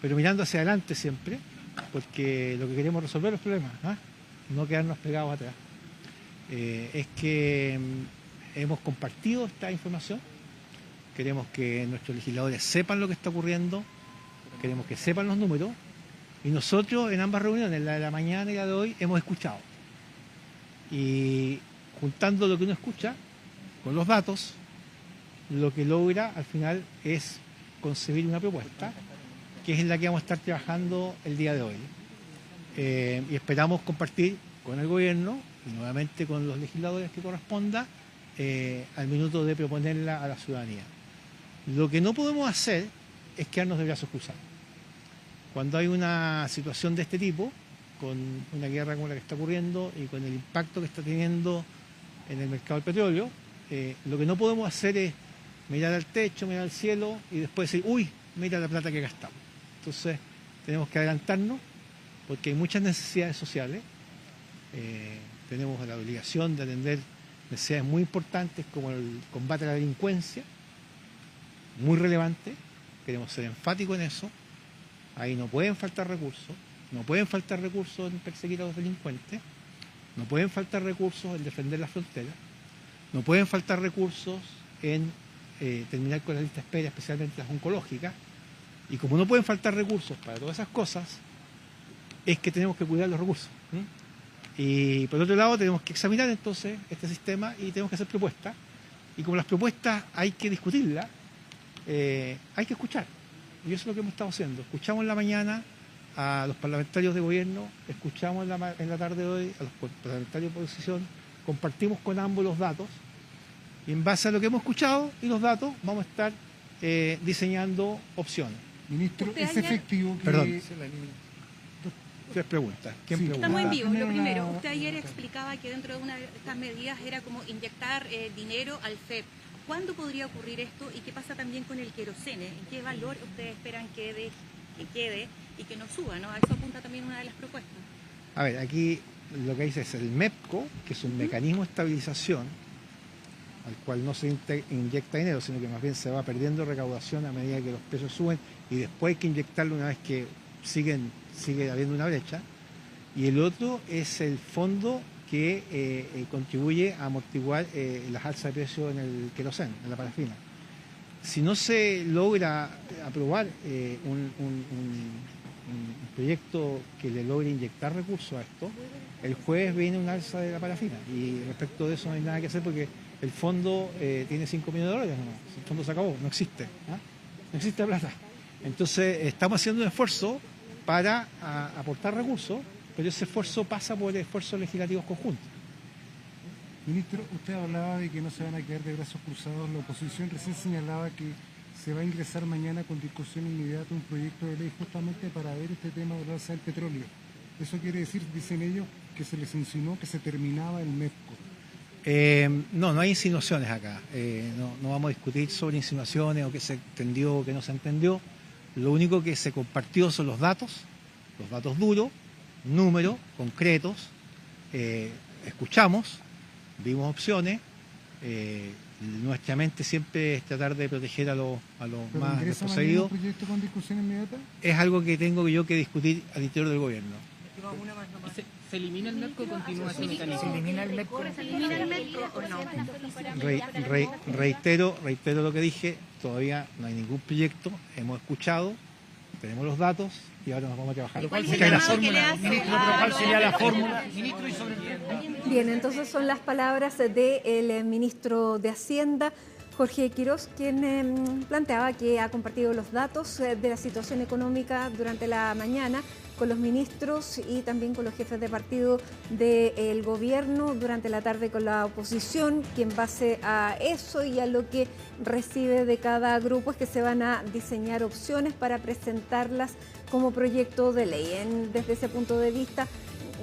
Pero mirando hacia adelante siempre, porque lo que queremos resolver los problemas, no quedarnos pegados atrás. Es que hemos compartido esta información, queremos que nuestros legisladores sepan lo que está ocurriendo, queremos que sepan los números, y nosotros en ambas reuniones, la de la mañana y la de hoy, hemos escuchado. Y juntando lo que uno escucha con los datos, lo que logra al final es concebir una propuesta que es en la que vamos a estar trabajando el día de hoy. Y esperamos compartir con el gobierno y nuevamente con los legisladores que corresponda al minuto de proponerla a la ciudadanía. Lo que no podemos hacer es quedarnos de brazos cruzados. Cuando hay una situación de este tipo, con una guerra como la que está ocurriendo y con el impacto que está teniendo en el mercado del petróleo, lo que no podemos hacer es mirar al techo, mirar al cielo y después decir, uy, mira la plata que gastamos. Entonces tenemos que adelantarnos porque hay muchas necesidades sociales. Tenemos la obligación de atender necesidades muy importantes como el combate a la delincuencia, muy relevante, queremos ser enfáticos en eso. Ahí no pueden faltar recursos. No pueden faltar recursos en perseguir a los delincuentes, no pueden faltar recursos en defender las fronteras, no pueden faltar recursos en terminar con la lista de espera, especialmente las oncológicas, y como no pueden faltar recursos para todas esas cosas, es que tenemos que cuidar los recursos. Y por otro lado tenemos que examinar entonces este sistema y tenemos que hacer propuestas, y como las propuestas hay que discutirlas, hay que escuchar, y eso es lo que hemos estado haciendo. Escuchamos en la mañana a los parlamentarios de gobierno, escuchamos en la tarde de hoy a los parlamentarios de oposición, compartimos con ambos los datos y en base a lo que hemos escuchado y los datos vamos a estar diseñando opciones. Ministro, ¿es efectivo que... Perdón. Tres preguntas. ¿Quién pregunta? Estamos en vivo. Lo primero, usted ayer explicaba que dentro de una de estas medidas era como inyectar dinero al FEP. ¿Cuándo podría ocurrir esto y qué pasa también con el querosene? ¿En qué valor ustedes esperan que quede y que no suba, ¿no? A eso apunta también una de las propuestas. A ver, aquí lo que dice es el MEPCO, que es un mecanismo de estabilización al cual no se inyecta dinero, sino que más bien se va perdiendo recaudación a medida que los precios suben y después hay que inyectarlo una vez que sigue habiendo una brecha. Y el otro es el fondo que contribuye a amortiguar las alzas de precios en el queroseno, en la parafina. Si no se logra aprobar un proyecto que le logre inyectar recursos a esto, el jueves viene un alza de la parafina y respecto de eso no hay nada que hacer porque el fondo tiene 5 millones de dólares, ¿no? El fondo se acabó, no existe, no existe plata. Entonces estamos haciendo un esfuerzo para aportar recursos, pero ese esfuerzo pasa por esfuerzos legislativos conjuntos. Ministro, usted hablaba de que no se van a quedar de brazos cruzados. La oposición recién señalaba que se va a ingresar mañana con discusión inmediata un proyecto de ley justamente para ver este tema del alza del petróleo. Eso quiere decir, dicen ellos, que se les insinuó que se terminaba el MEPCO. No hay insinuaciones acá. No vamos a discutir sobre insinuaciones o que se entendió o que no se entendió. Lo único que se compartió son los datos duros, números concretos. Escuchamos, vimos opciones. Nuestra mente siempre es tratar de proteger a los más desposeídos. ¿Un proyecto con discusión inmediata? Es algo que tengo yo que discutir al interior del gobierno. ¿Se elimina el MEPCO o continúa ese mecanismo? ¿Se elimina el MEPCO o no? Reitero lo que dije, todavía no hay ningún proyecto, hemos escuchado, tenemos los datos y ahora nos vamos a trabajar. ¿Cuál sería la fórmula? Ministro, ¿cuál sería la fórmula? Ministro, y sobre Bien, entonces son las palabras del ministro de Hacienda, Jorge Quiroz, quien planteaba que ha compartido los datos de la situación económica durante la mañana con los ministros y también con los jefes de partido del gobierno, durante la tarde con la oposición, que en base a eso y a lo que recibe de cada grupo es que se van a diseñar opciones para presentarlas como proyecto de ley. Desde ese punto de vista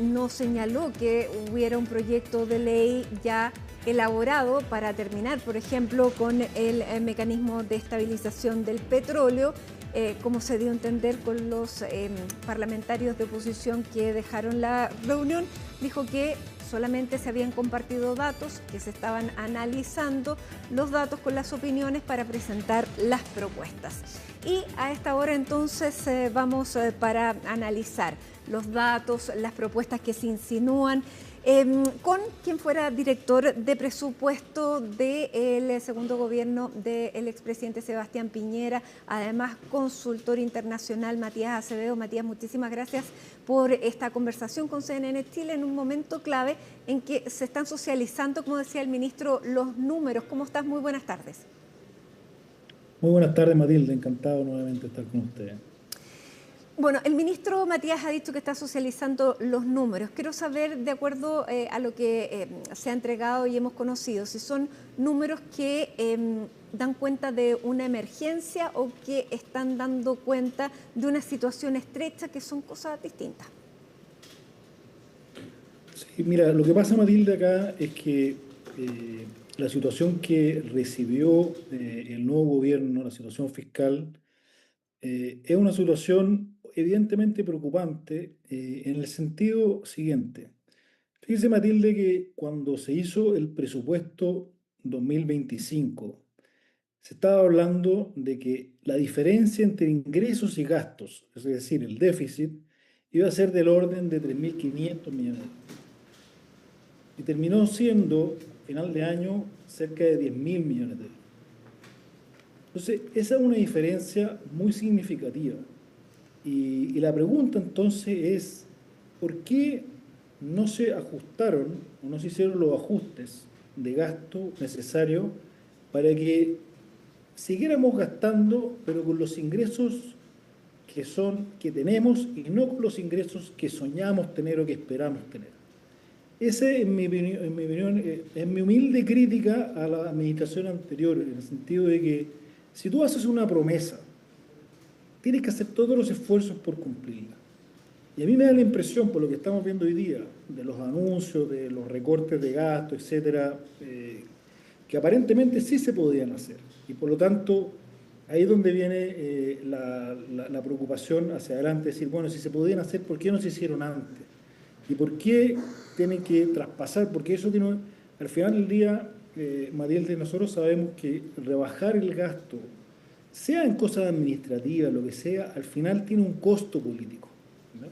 no señaló que hubiera un proyecto de ley ya elaborado para terminar, por ejemplo, con el mecanismo de estabilización del petróleo, como se dio a entender con los parlamentarios de oposición que dejaron la reunión. Dijo que solamente se habían compartido datos, que se estaban analizando los datos con las opiniones para presentar las propuestas. Y a esta hora entonces vamos para analizar los datos, las propuestas que se insinúan, con quien fuera director de presupuesto del segundo gobierno del expresidente Sebastián Piñera, además consultor internacional Matías Acevedo. Matías, muchísimas gracias por esta conversación con CNN Chile en un momento clave en que se están socializando, como decía el ministro, los números. ¿Cómo estás? Muy buenas tardes. Muy buenas tardes, Matilde. Encantado nuevamente de estar con ustedes. Bueno, el ministro Matías ha dicho que está socializando los números. Quiero saber, de acuerdo a lo que se ha entregado y hemos conocido, si son números que dan cuenta de una emergencia o que están dando cuenta de una situación estrecha, que son cosas distintas. Sí, mira, lo que pasa, Matilde, acá es que la situación que recibió el nuevo gobierno, la situación fiscal, es una situación evidentemente preocupante en el sentido siguiente. Fíjese, Matilde, que cuando se hizo el presupuesto 2025, se estaba hablando de que la diferencia entre ingresos y gastos, es decir, el déficit, iba a ser del orden de 3.500 millones. Y terminó siendo, a final de año, cerca de 10.000 millones de euros. Entonces, esa es una diferencia muy significativa. Y la pregunta entonces es, ¿por qué no se ajustaron o no se hicieron los ajustes de gasto necesarios para que siguiéramos gastando, pero con los ingresos que tenemos y no con los ingresos que soñamos tener o que esperamos tener? Ese, en mi opinión, es mi humilde crítica a la administración anterior, en el sentido de que si tú haces una promesa, tienes que hacer todos los esfuerzos por cumplirla. Y a mí me da la impresión, por lo que estamos viendo hoy día, de los anuncios, de los recortes de gasto, etcétera, que aparentemente sí se podían hacer. Y por lo tanto, ahí es donde viene la preocupación hacia adelante, decir, bueno, si se podían hacer, ¿por qué no se hicieron antes? ¿Y por qué tienen que traspasar? Porque eso tiene, al final del día, Matilde, nosotros sabemos que rebajar el gasto, sea en cosas administrativas, lo que sea, al final tiene un costo político, ¿no?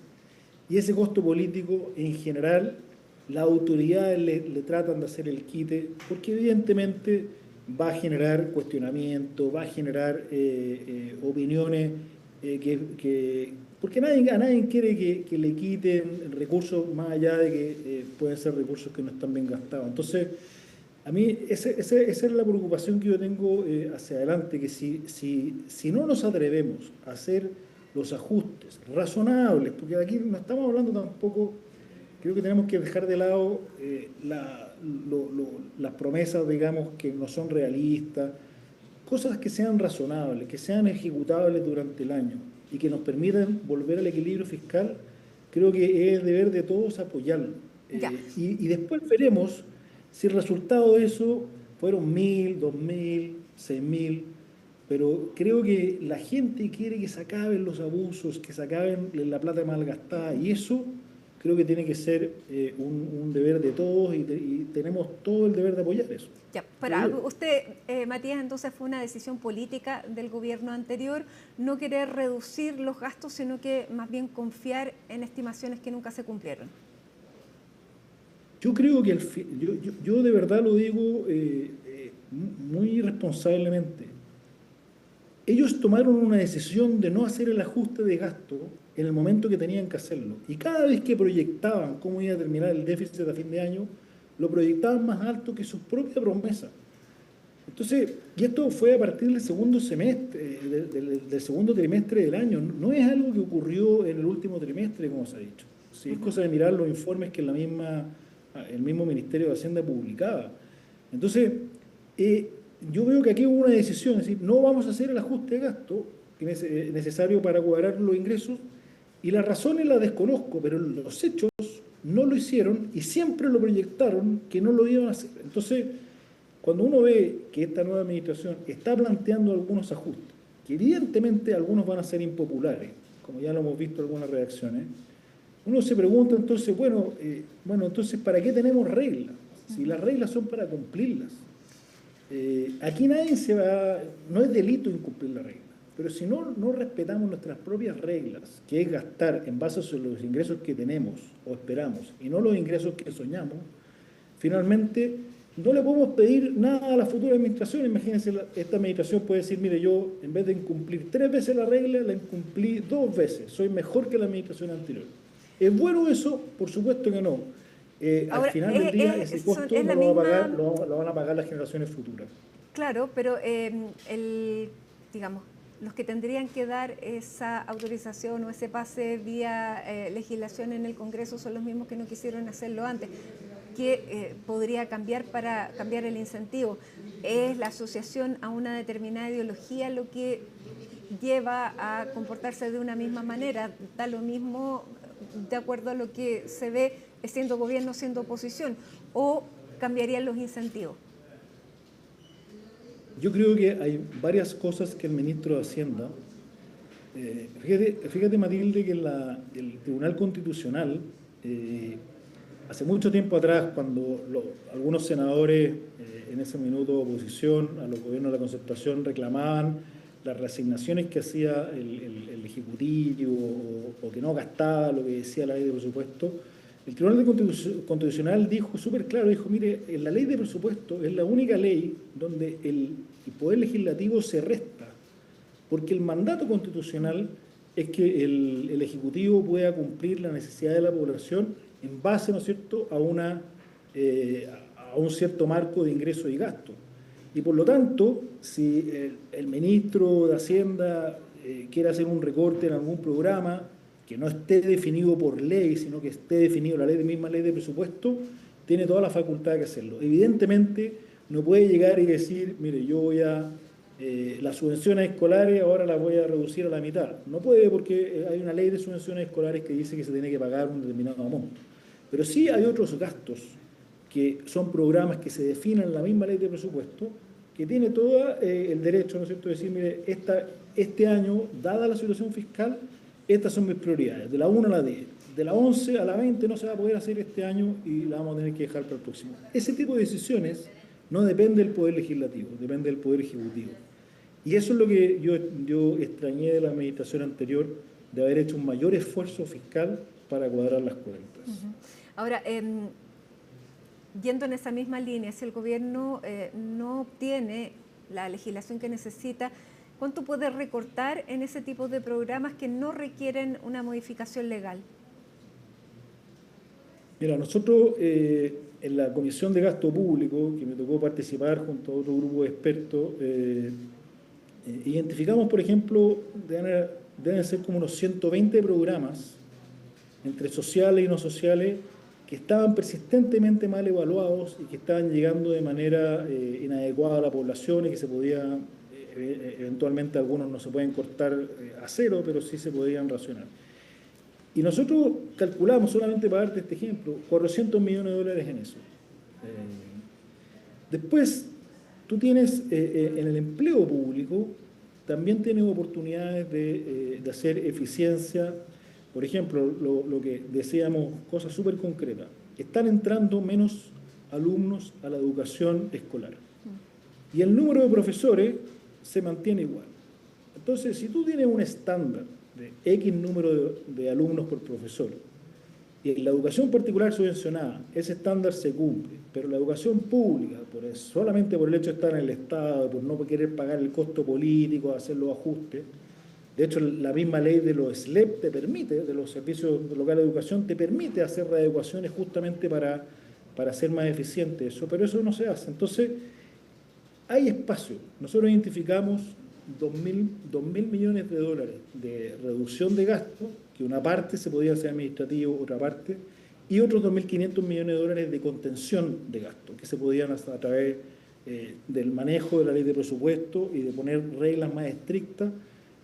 Y ese costo político, en general, las autoridades le tratan de hacer el quite, porque evidentemente va a generar cuestionamiento, va a generar opiniones porque a nadie quiere que le quiten recursos más allá de que pueden ser recursos que no están bien gastados. Entonces, a mí esa es la preocupación que yo tengo hacia adelante, que si no nos atrevemos a hacer los ajustes razonables, porque aquí no estamos hablando tampoco, creo que tenemos que dejar de lado las promesas, digamos, que no son realistas, cosas que sean razonables, que sean ejecutables durante el año y que nos permitan volver al equilibrio fiscal. Creo que es deber de todos apoyarlo. Y después veremos si el resultado de eso fueron 1.000, 2.000, 6.000, pero creo que la gente quiere que se acaben los abusos, que se acaben la plata malgastada, y eso creo que tiene que ser un deber de todos y tenemos todo el deber de apoyar eso. Ya, pero usted, Matías, entonces fue una decisión política del gobierno anterior no querer reducir los gastos, sino que más bien confiar en estimaciones que nunca se cumplieron. Yo creo que yo de verdad lo digo muy responsablemente. Ellos tomaron una decisión de no hacer el ajuste de gasto en el momento que tenían que hacerlo. Y cada vez que proyectaban cómo iba a terminar el déficit a fin de año, lo proyectaban más alto que su propia promesa. Entonces, y esto fue a partir del segundo semestre, del segundo trimestre del año. No es algo que ocurrió en el último trimestre, como se ha dicho. Sí, es cosa de mirar los informes que el mismo Ministerio de Hacienda publicaba. Entonces, yo veo que aquí hubo una decisión, es decir, no vamos a hacer el ajuste de gasto que es necesario para cuadrar los ingresos, y las razones las desconozco, pero los hechos no lo hicieron y siempre lo proyectaron que no lo iban a hacer. Entonces, cuando uno ve que esta nueva administración está planteando algunos ajustes, que evidentemente algunos van a ser impopulares, como ya lo hemos visto en algunas reacciones, uno se pregunta entonces, bueno, entonces, ¿para qué tenemos reglas? Si las reglas son para cumplirlas. Aquí nadie no es delito incumplir la regla, pero si no respetamos nuestras propias reglas, que es gastar en base a los ingresos que tenemos o esperamos y no los ingresos que soñamos, finalmente no le podemos pedir nada a la futura administración. Imagínense, esta administración puede decir, mire, yo en vez de incumplir 3 veces la regla, la incumplí 2 veces, soy mejor que la administración anterior. ¿Es bueno eso? Por supuesto que no. Al final del día ese costo lo van a pagar las generaciones futuras. Claro, pero digamos, los que tendrían que dar esa autorización o ese pase vía legislación en el Congreso son los mismos que no quisieron hacerlo antes. ¿Qué podría cambiar para cambiar el incentivo? ¿Es la asociación a una determinada ideología lo que lleva a comportarse de una misma manera? Da lo mismo de acuerdo a lo que se ve siendo gobierno, siendo oposición, o cambiarían los incentivos? Yo creo que hay varias cosas que el ministro de Hacienda, fíjate Matilde, que el Tribunal Constitucional, hace mucho tiempo atrás, cuando algunos senadores en ese minuto de oposición a los gobiernos de la Concertación reclamaban las reasignaciones que hacía el Ejecutivo o que no gastaba lo que decía la ley de presupuesto, el Tribunal Constitucional dijo súper claro, dijo, mire, la ley de presupuesto es la única ley donde el Poder Legislativo se resta, porque el mandato constitucional es que el Ejecutivo pueda cumplir la necesidad de la población en base, ¿no es cierto?, a un cierto marco de ingreso y gasto. Y por lo tanto, si el ministro de Hacienda quiere hacer un recorte en algún programa, que no esté definido por ley, sino que esté definido la misma ley de presupuesto, tiene toda la facultad de hacerlo. Evidentemente, no puede llegar y decir, mire, yo voy a, las subvenciones escolares ahora las voy a reducir a la mitad. No puede, porque hay una ley de subvenciones escolares que dice que se tiene que pagar un determinado monto. Pero sí hay otros gastos que son programas que se definen en la misma ley de presupuesto, que tiene todo el derecho, ¿no es cierto?, de decir, mire, este año, dada la situación fiscal, estas son mis prioridades, de la 1 a la 10, de la 11 a la 20 no se va a poder hacer este año y la vamos a tener que dejar para el próximo. Ese tipo de decisiones no depende del Poder Legislativo, depende del Poder Ejecutivo. Y eso es lo que yo extrañé de la administración anterior, de haber hecho un mayor esfuerzo fiscal para cuadrar las cuentas. Ahora, yendo en esa misma línea, si el gobierno no obtiene la legislación que necesita, ¿cuánto puede recortar en ese tipo de programas que no requieren una modificación legal? Mira, nosotros en la Comisión de Gasto Público, que me tocó participar junto a otro grupo de expertos, identificamos, por ejemplo, deben ser como unos 120 programas, entre sociales y no sociales, que estaban persistentemente mal evaluados y que estaban llegando de manera inadecuada a la población y que se podía, eventualmente algunos no se pueden cortar a cero, pero sí se podían racionar. Y nosotros calculamos, solamente para darte este ejemplo, $400 millones en eso. Después, tú tienes en el empleo público, también tienes oportunidades de hacer eficiencia. Por ejemplo, lo que decíamos, cosas súper concretas. Están entrando menos alumnos a la educación escolar. Y el número de profesores se mantiene igual. Entonces, si tú tienes un estándar de X número de alumnos por profesor, y en la educación particular subvencionada, ese estándar se cumple, pero la educación pública, solamente por el hecho de estar en el Estado, por no querer pagar el costo político, hacer los ajustes, de hecho la misma ley de los SLEP te permite, de los servicios locales de educación, te permite hacer readecuaciones justamente para hacer más eficiente eso, pero eso no se hace. Entonces, hay espacio. Nosotros identificamos $2.000 millones de reducción de gasto, que una parte se podía hacer administrativo, otra parte, y otros $2.500 millones de contención de gasto, que se podían hacer a través del manejo de la ley de presupuesto y de poner reglas más estrictas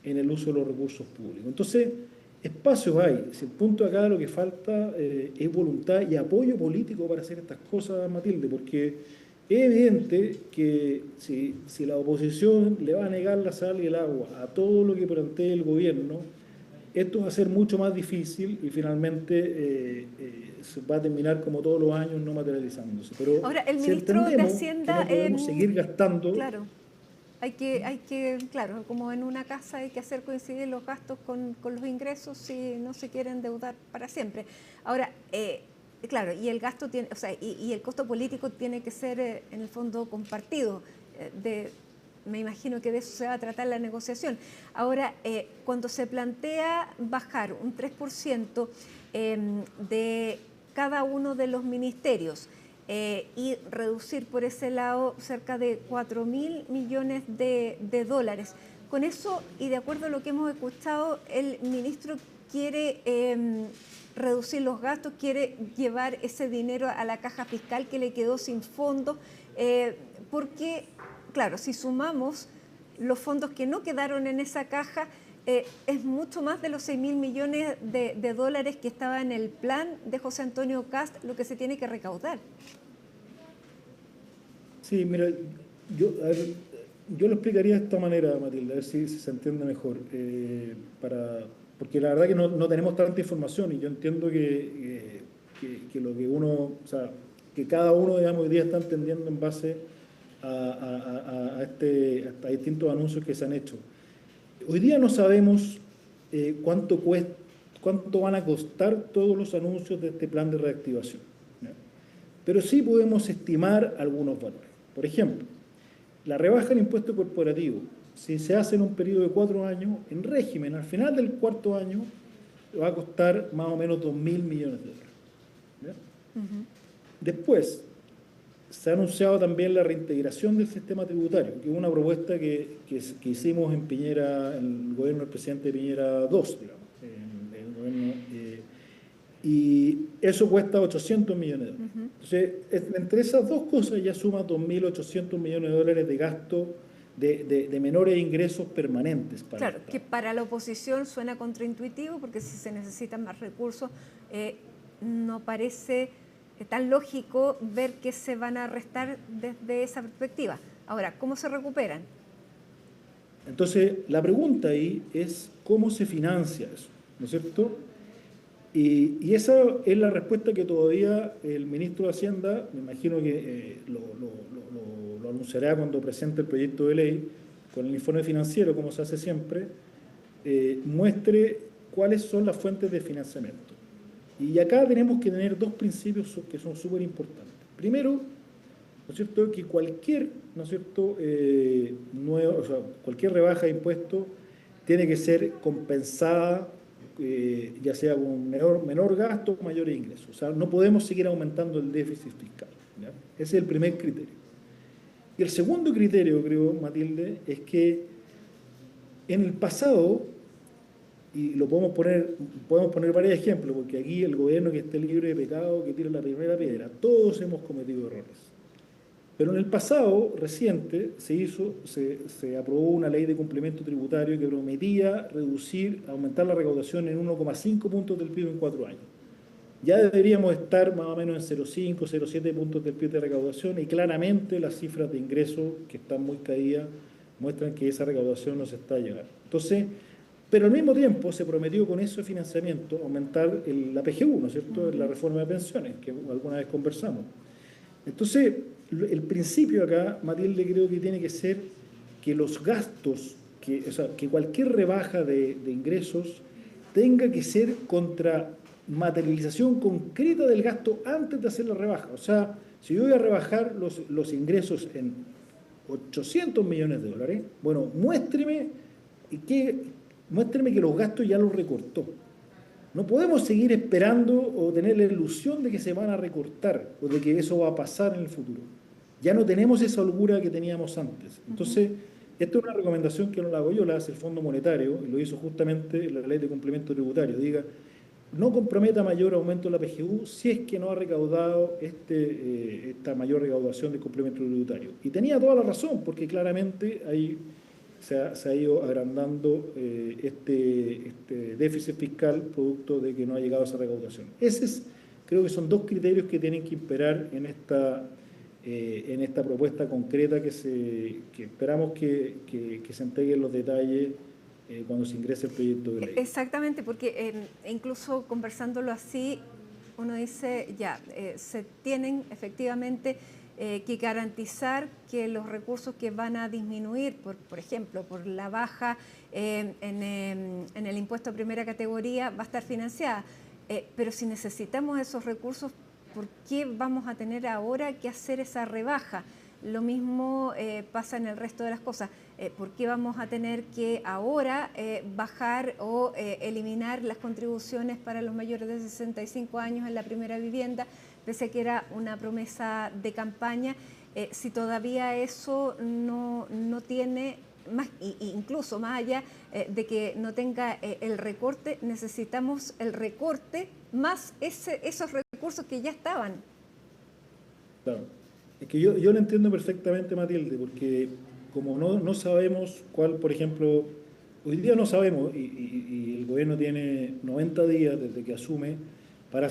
en el uso de los recursos públicos. Entonces, espacios hay. Si el punto de acá lo que falta es voluntad y apoyo político para hacer estas cosas, Matilde, porque es evidente que si la oposición le va a negar la sal y el agua a todo lo que plantee el gobierno, esto va a ser mucho más difícil y finalmente se va a terminar como todos los años no materializándose. Pero ahora, el si ministro de entendemos Hacienda... que no podemos seguir gastando... Claro. Hay que, claro, como en una casa hay que hacer coincidir los gastos con los ingresos si no se quiere endeudar para siempre. Ahora, claro, y el gasto tiene, o sea, y el costo político tiene que ser en el fondo compartido. Me imagino que de eso se va a tratar la negociación. Ahora, cuando se plantea bajar un 3% de cada uno de los ministerios, y reducir por ese lado cerca de $4.000 millones de dólares. Con eso, y de acuerdo a lo que hemos escuchado, el ministro quiere reducir los gastos, quiere llevar ese dinero a la caja fiscal que le quedó sin fondos, porque, claro, si sumamos los fondos que no quedaron en esa caja, es mucho más de los $6.000 millones de dólares que estaba en el plan de José Antonio Kast lo que se tiene que recaudar. Sí, mira, yo lo explicaría de esta manera, Matilde, a ver si se entiende mejor. Porque la verdad que no tenemos tanta información y yo entiendo que lo que uno, o sea, que cada uno, digamos, hoy día está entendiendo en base a distintos anuncios que se han hecho. Hoy día no sabemos cuánto van a costar todos los anuncios de este plan de reactivación, ¿no? Pero sí podemos estimar algunos valores. Por ejemplo, la rebaja del impuesto corporativo, si se hace en un periodo de 4 años, en régimen, al final del 4º año, va a costar más o menos $2.000 millones. ¿Ya? Después, se ha anunciado también la reintegración del sistema tributario, que es una propuesta que hicimos en Piñera, en el gobierno del presidente Piñera II, digamos, en el gobierno y eso cuesta 800 millones de dólares. Entonces, entre esas dos cosas ya suma 2.800 millones de dólares de gasto de menores ingresos permanentes. Claro, que para la oposición suena contraintuitivo, porque si se necesitan más recursos, no parece tan lógico ver que se van a restar desde esa perspectiva. Ahora, ¿cómo se recuperan? Entonces, la pregunta ahí es cómo se financia eso, ¿no es cierto? Y esa es la respuesta que todavía el ministro de Hacienda, me imagino que lo anunciará cuando presente el proyecto de ley, con el informe financiero, como se hace siempre, muestre cuáles son las fuentes de financiamiento. Y acá tenemos que tener dos principios que son súper importantes. Primero, ¿no es cierto?, que cualquier, ¿no es cierto?, cualquier rebaja de impuestos tiene que ser compensada, ya sea con menor gasto o mayores ingresos. O sea, no podemos seguir aumentando el déficit fiscal, ¿ya? Ese es el primer criterio. Y el segundo criterio, creo, Matilde, es que en el pasado, y lo podemos poner varios ejemplos, porque aquí el gobierno que esté libre de pecado, que tire la primera piedra, todos hemos cometido errores. Pero en el pasado reciente se aprobó una ley de cumplimiento tributario que prometía aumentar la recaudación en 1,5 puntos del PIB en 4 años. Ya deberíamos estar más o menos en 0,5, 0,7 puntos del PIB de recaudación, y claramente las cifras de ingresos, que están muy caídas, muestran que esa recaudación no se está llegando. Entonces, pero al mismo tiempo se prometió con ese financiamiento aumentar la PGU, ¿no es cierto?, la reforma de pensiones, que alguna vez conversamos. Entonces, el principio acá, Matilde, creo que tiene que ser que los gastos, que cualquier rebaja de ingresos tenga que ser contra materialización concreta del gasto antes de hacer la rebaja. O sea, si yo voy a rebajar los ingresos en 800 millones de dólares, bueno, muéstreme que los gastos ya los recortó. No podemos seguir esperando o tener la ilusión de que se van a recortar o de que eso va a pasar en el futuro. Ya no tenemos esa holgura que teníamos antes. Entonces, esta es una recomendación que no la hago yo, la hace el Fondo Monetario, y lo hizo justamente la Ley de Complemento Tributario. Diga, no comprometa mayor aumento de la PGU si es que no ha recaudado esta mayor recaudación de complemento tributario. Y tenía toda la razón, porque claramente ahí se ha ido agrandando este déficit fiscal producto de que no ha llegado a esa recaudación. Creo que son dos criterios que tienen que imperar en esta propuesta concreta que esperamos que se entreguen los detalles cuando se ingrese el proyecto de ley. Exactamente, porque incluso conversándolo así, uno dice, se tienen efectivamente que garantizar que los recursos que van a disminuir, por ejemplo, por la baja en el impuesto a primera categoría, va a estar financiada. Pero si necesitamos esos recursos, ¿por qué vamos a tener ahora que hacer esa rebaja? Lo mismo pasa en el resto de las cosas. ¿Por qué vamos a tener que ahora bajar o eliminar las contribuciones para los mayores de 65 años en la primera vivienda, pese a que era una promesa de campaña, si todavía eso no tiene, incluso más allá de que no tenga el recorte, necesitamos el recorte más esos recursos que ya estaban? Claro. Es que yo lo entiendo perfectamente, Matilde, porque como no sabemos cuál, por ejemplo, hoy día no sabemos, y el gobierno tiene 90 días desde que asume para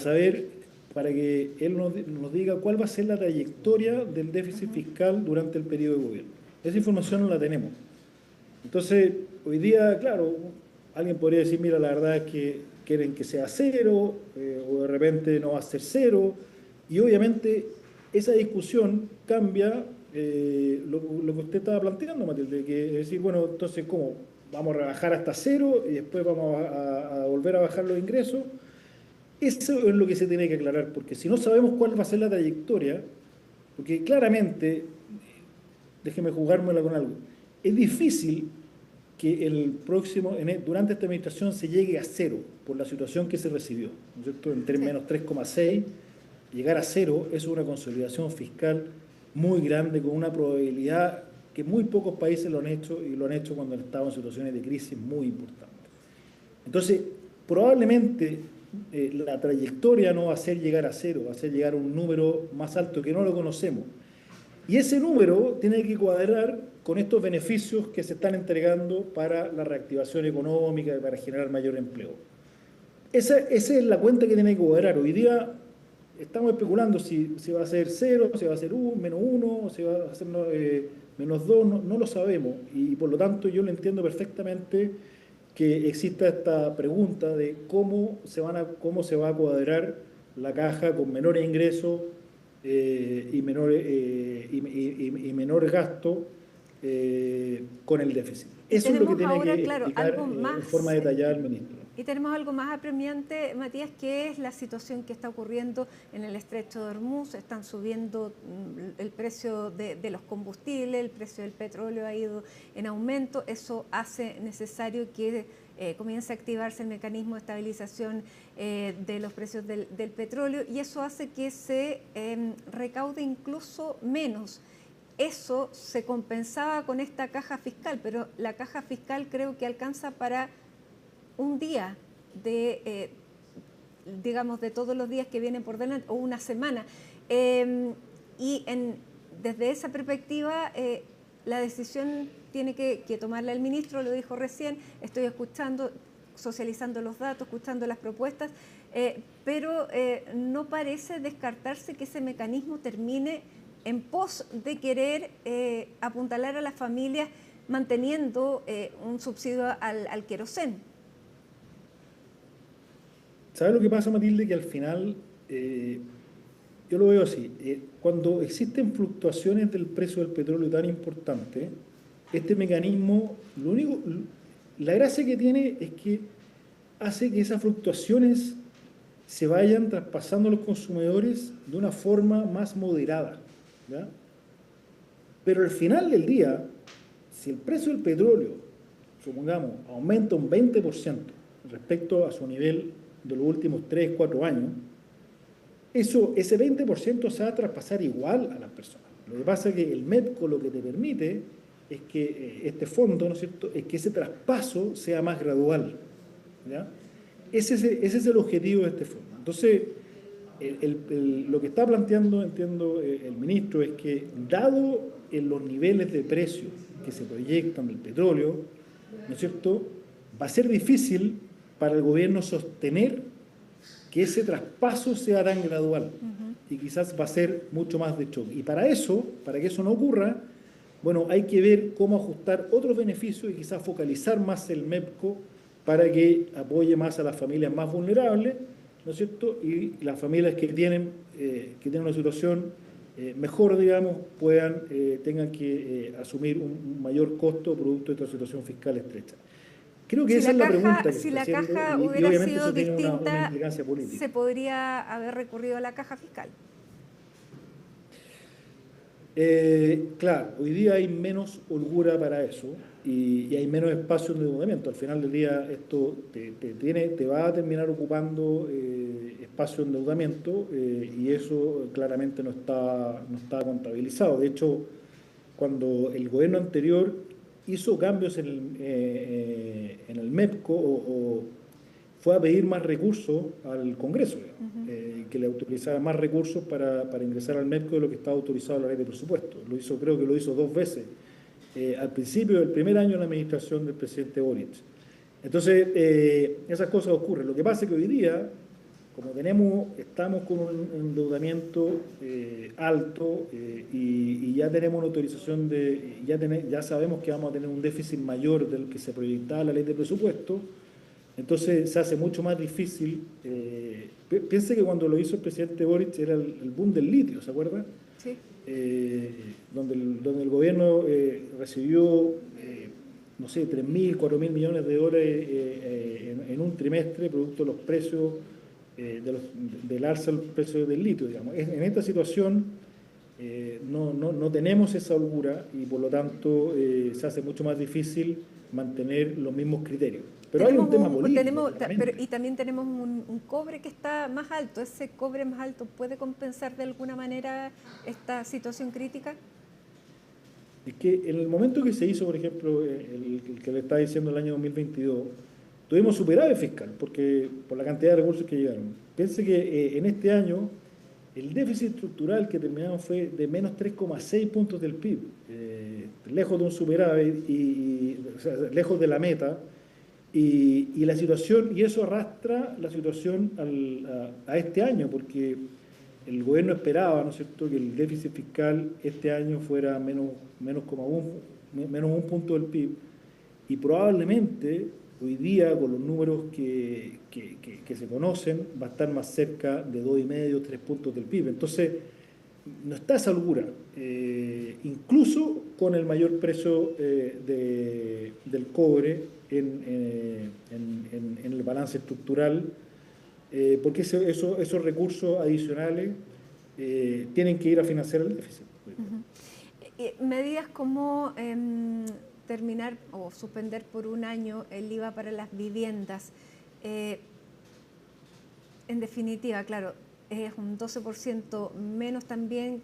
que él nos diga cuál va a ser la trayectoria del déficit fiscal durante el periodo de gobierno. Esa información no la tenemos. Entonces, hoy día, claro, alguien podría decir, mira, la verdad es que quieren que sea cero, o de repente no va a ser cero, y obviamente esa discusión cambia lo que usted estaba planteando, Matilde, que es decir, bueno, entonces, ¿cómo? ¿Vamos a rebajar hasta cero y después vamos a volver a bajar los ingresos? Eso es lo que se tiene que aclarar, porque si no sabemos cuál va a ser la trayectoria, porque claramente, déjeme jugármela con algo, es difícil que durante esta administración se llegue a cero por la situación que se recibió, ¿no es cierto? En menos 3,6, llegar a cero es una consolidación fiscal muy grande, con una probabilidad que muy pocos países lo han hecho, y lo han hecho cuando han estado en situaciones de crisis muy importantes. Entonces, probablemente la trayectoria no va a ser llegar a cero, va a ser llegar a un número más alto que no lo conocemos. Y ese número tiene que cuadrar con estos beneficios que se están entregando para la reactivación económica y para generar mayor empleo. Esa es la cuenta que tiene que cuadrar. Hoy día estamos especulando si va a ser 0, si va a ser menos 1, si va a ser menos 2, no lo sabemos. Y por lo tanto yo lo entiendo perfectamente que exista esta pregunta de cómo se va a cuadrar la caja con menores ingresos y menor gasto con el déficit. Eso es lo que tiene ahora, que claro, explicar algo más, en forma detallada el ministro. Y tenemos algo más apremiante, Matías, que es la situación que está ocurriendo en el estrecho de Hormuz. Están subiendo el precio de los combustibles, el precio del petróleo ha ido en aumento. Eso hace necesario que comience a activarse el mecanismo de estabilización de los precios del petróleo, y eso hace que se recaude incluso menos. Eso se compensaba con esta caja fiscal, pero la caja fiscal creo que alcanza para un día digamos, de todos los días que vienen por delante, o una semana. Desde esa perspectiva, la decisión tiene que tomarla el ministro, lo dijo recién, estoy escuchando, socializando los datos, escuchando las propuestas, pero no parece descartarse que ese mecanismo termine en pos de querer apuntalar a las familias manteniendo un subsidio al querosén. ¿Sabes lo que pasa, Matilde? Que al final, yo lo veo así, cuando existen fluctuaciones del precio del petróleo tan importantes, este mecanismo, la gracia que tiene es que hace que esas fluctuaciones se vayan traspasando a los consumidores de una forma más moderada, ¿ya? Pero al final del día, si el precio del petróleo, supongamos, aumenta un 20% respecto a su nivel de los últimos 3, 4 años, ese 20% se va a traspasar igual a las personas. Lo que pasa es que el MEPCO lo que te permite es que este fondo, ¿no es cierto?, es que ese traspaso sea más gradual, ¿ya? Ese es el objetivo de este fondo. Entonces, lo que está planteando, entiendo, el ministro, es que dado en los niveles de precios que se proyectan del petróleo, ¿no es cierto?, va a ser difícil para el gobierno sostener que ese traspaso sea tan gradual. Y quizás va a ser mucho más de choque. Y para que eso no ocurra, bueno, hay que ver cómo ajustar otros beneficios y quizás focalizar más el MEPCO para que apoye más a las familias más vulnerables, ¿no es cierto? Y las familias que tienen una situación mejor, digamos, tengan que asumir un mayor costo producto de esta situación fiscal estrecha. Creo que esa es la pregunta que si está la haciendo, caja y hubiera obviamente sido eso tiene distinta, una implicancia política. se podría haber recurrido a la caja fiscal. Claro, hoy día hay menos holgura para eso y hay menos espacio de endeudamiento. Al final del día esto te va a terminar ocupando espacio de endeudamiento y eso claramente no está contabilizado. De hecho, cuando el gobierno anterior hizo cambios en el MEPCO fue a pedir más recursos al Congreso, que le autorizara más recursos para ingresar al MEPCO de lo que estaba autorizado en la ley de presupuesto. Creo que lo hizo 2 veces, al principio del primer año de la administración del presidente Boric. Entonces, esas cosas ocurren. Lo que pasa es que hoy día, como estamos con un endeudamiento alto y ya tenemos una autorización ya sabemos que vamos a tener un déficit mayor del que se proyectaba en la ley de presupuesto, entonces se hace mucho más difícil. Piense que cuando lo hizo el presidente Boric era el boom del litio, ¿se acuerda? Sí. Donde el gobierno recibió, no sé, 3.000, 4.000 millones de dólares en un trimestre, producto de los precios, del alza del precio del litio, digamos. En esta situación no tenemos esa holgura y por lo tanto se hace mucho más difícil mantener los mismos criterios. Pero hay un tema político. Y también tenemos un cobre que está más alto. ¿Ese cobre más alto puede compensar de alguna manera esta situación crítica? Es que en el momento que se hizo, por ejemplo, el que le está diciendo el año 2022, tuvimos superávit fiscal por la cantidad de recursos que llegaron. Piense que en este año el déficit estructural que terminamos fue de menos 3,6 puntos del PIB, lejos de un superávit, o sea, lejos de la meta, y la situación, y eso arrastra la situación a este año, porque el gobierno esperaba, ¿no es cierto?, que el déficit fiscal este año fuera menos un punto del PIB, y probablemente hoy día, con los números que se conocen, va a estar más cerca de 2,5, 3 puntos del PIB. Entonces, no está a esa holgura, incluso con el mayor precio del cobre en el balance estructural, porque esos recursos adicionales tienen que ir a financiar el déficit. Medidas como terminar o suspender por un año el IVA para las viviendas. En definitiva, claro, es un 12% menos también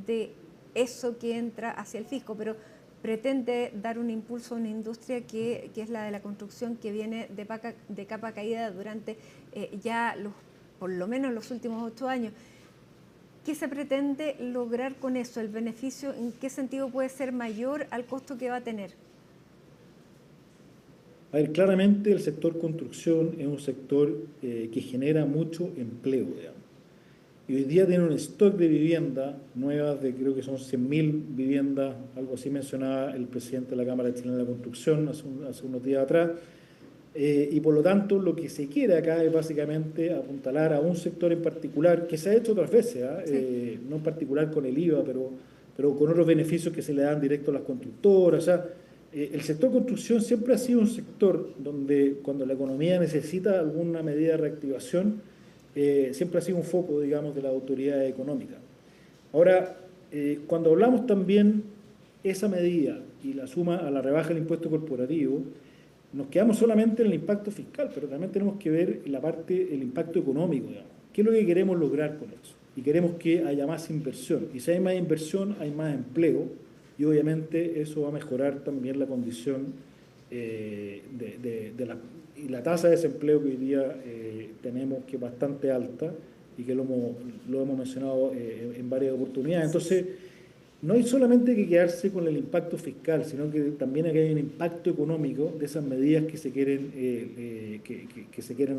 de eso que entra hacia el fisco, pero pretende dar un impulso a una industria que es la de la construcción, que viene de capa caída durante por lo menos los últimos 8 años. ¿Qué se pretende lograr con eso? ¿El beneficio en qué sentido puede ser mayor al costo que va a tener? A ver, claramente el sector construcción es un sector que genera mucho empleo, digamos. Y hoy día tiene un stock de viviendas nuevas, creo que son 100.000 viviendas, algo así mencionaba el presidente de la Cámara Chilena de la Construcción hace unos días atrás. Y por lo tanto, lo que se quiere acá es básicamente apuntalar a un sector en particular, que se ha hecho otras veces, sí. No en particular con el IVA, pero con otros beneficios que se le dan directo a las constructoras. O sea, el sector construcción siempre ha sido un sector donde cuando la economía necesita alguna medida de reactivación, siempre ha sido un foco, digamos, de la autoridad económica. Ahora, cuando hablamos también esa medida y la suma a la rebaja del impuesto corporativo, nos quedamos solamente en el impacto fiscal, pero también tenemos que ver el impacto económico, digamos. ¿Qué es lo que queremos lograr con eso? Y queremos que haya más inversión. Y si hay más inversión, hay más empleo, y obviamente eso va a mejorar también la condición y la tasa de desempleo que hoy día tenemos, que es bastante alta, y que lo hemos mencionado en varias oportunidades. Entonces, no hay solamente que quedarse con el impacto fiscal, sino que también hay un impacto económico de esas medidas que se quieren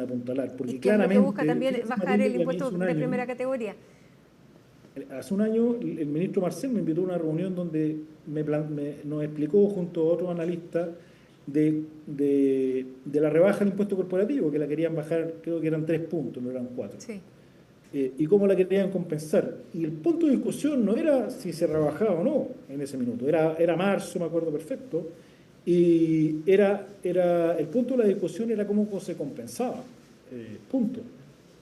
apuntalar. Porque ¿Y qué claramente, es lo que busca también bajar el impuesto de primera categoría? Hace un año el ministro Marcel me invitó a una reunión donde nos explicó junto a otros analistas de la rebaja del impuesto corporativo, que la querían bajar, creo que eran 3 puntos, no eran 4. Sí. Y cómo la querían compensar. Y el punto de discusión no era si se rebajaba o no en ese minuto, era marzo, me acuerdo perfecto, y el punto de la discusión era cómo se compensaba, punto.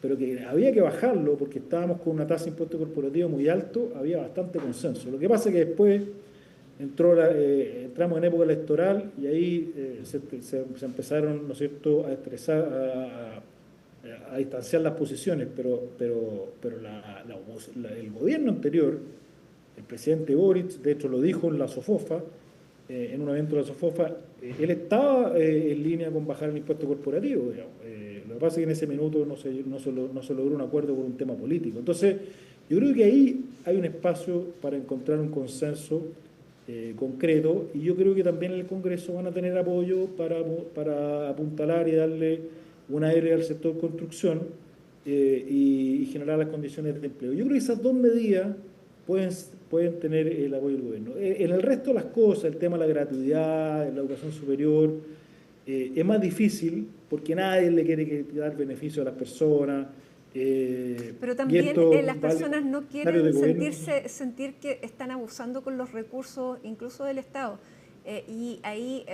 Pero que había que bajarlo porque estábamos con una tasa de impuesto corporativo muy alto, había bastante consenso. Lo que pasa es que después entramos en época electoral y ahí se empezaron, ¿no es cierto?, a estresar, a distanciar las posiciones, pero el gobierno anterior, el presidente Boric, de hecho lo dijo en la SOFOFA, en un evento de la SOFOFA, él estaba en línea con bajar el impuesto corporativo, digamos. Lo que pasa es que en ese minuto no se logró un acuerdo por un tema político. Entonces, yo creo que ahí hay un espacio para encontrar un consenso concreto, y yo creo que también en el Congreso van a tener apoyo para apuntalar y darle un aire al sector construcción y generar las condiciones de empleo. Yo creo que esas dos medidas pueden tener el apoyo del gobierno. En el resto de las cosas, el tema de la gratuidad, de la educación superior, es más difícil porque nadie le quiere dar beneficio a las personas. Pero también las personas no quieren sentir que están abusando con los recursos, incluso del Estado. Y ahí,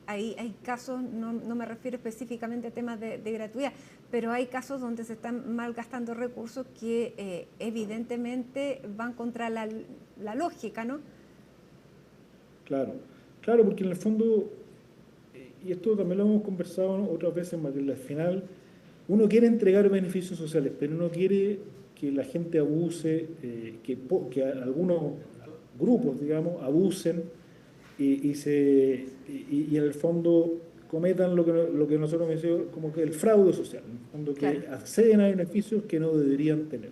ahí hay casos, no me refiero específicamente a temas de gratuidad, pero hay casos donde se están malgastando recursos que evidentemente van contra la lógica, ¿no? Claro, porque en el fondo, y esto también lo hemos conversado otras veces, Matilde, al final uno quiere entregar beneficios sociales, pero no quiere que la gente abuse, que algunos grupos, digamos, abusen y en el fondo cometan lo que nosotros decimos como que el fraude social, cuando que acceden a beneficios que no deberían tener.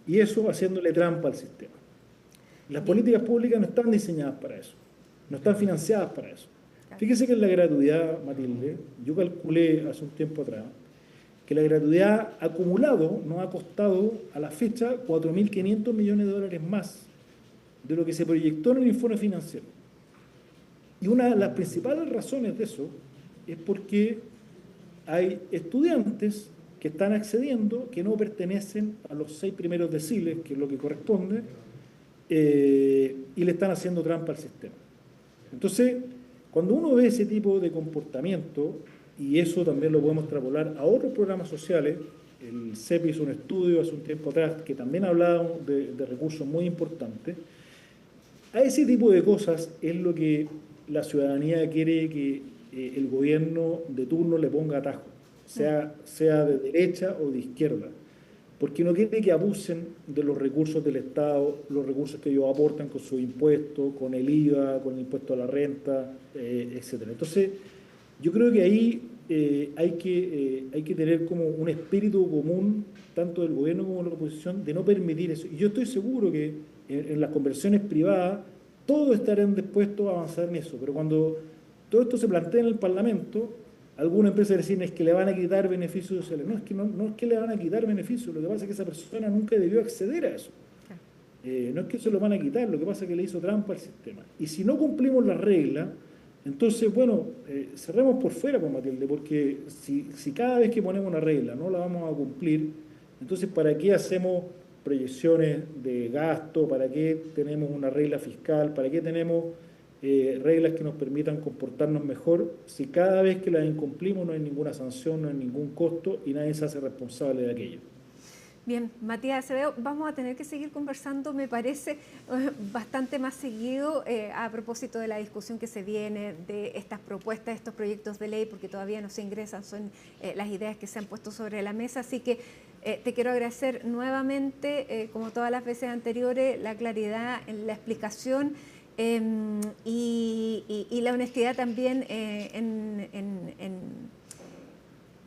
Y eso haciéndole trampa al sistema. Las políticas públicas no están diseñadas para eso, no están financiadas para eso. Fíjese que en la gratuidad, Matilde, yo calculé hace un tiempo atrás, que la gratuidad acumulado nos ha costado a la fecha 4.500 millones de dólares más de lo que se proyectó en el informe financiero. Y una de las principales razones de eso es porque hay estudiantes que están accediendo que no pertenecen a los 6 primeros deciles, que es lo que corresponde, y le están haciendo trampa al sistema. Entonces, cuando uno ve ese tipo de comportamiento, y eso también lo podemos extrapolar a otros programas sociales, el CEP hizo un estudio hace un tiempo atrás que también hablaba de recursos muy importantes, a ese tipo de cosas es lo que la ciudadanía quiere que el gobierno de turno le ponga atajo, sea de derecha o de izquierda, porque no quiere que abusen de los recursos del Estado, los recursos que ellos aportan con sus impuestos, con el IVA, con el impuesto a la renta, etc. Entonces, yo creo que ahí hay que tener como un espíritu común, tanto del gobierno como de la oposición, de no permitir eso. Y yo estoy seguro que en las conversaciones privadas todos estarán dispuestos a avanzar en eso, pero cuando todo esto se plantea en el Parlamento, algunas empresas deciden es que le van a quitar beneficios sociales. No es que le van a quitar beneficios, lo que pasa es que esa persona nunca debió acceder a eso. No es que se lo van a quitar, lo que pasa es que le hizo trampa al sistema. Y si no cumplimos las reglas, entonces, bueno, cerremos por fuera, pues, Matilde, porque si cada vez que ponemos una regla no la vamos a cumplir, entonces ¿para qué hacemos proyecciones de gasto? ¿Para qué tenemos una regla fiscal? ¿Para qué tenemos reglas que nos permitan comportarnos mejor si cada vez que las incumplimos no hay ninguna sanción, no hay ningún costo y nadie se hace responsable de aquello? Bien, Matías Acevedo, vamos a tener que seguir conversando, me parece, bastante más seguido a propósito de la discusión que se viene de estas propuestas, estos proyectos de ley, porque todavía no se ingresan, son las ideas que se han puesto sobre la mesa. Así que te quiero agradecer nuevamente, como todas las veces anteriores, la claridad en la explicación y la honestidad también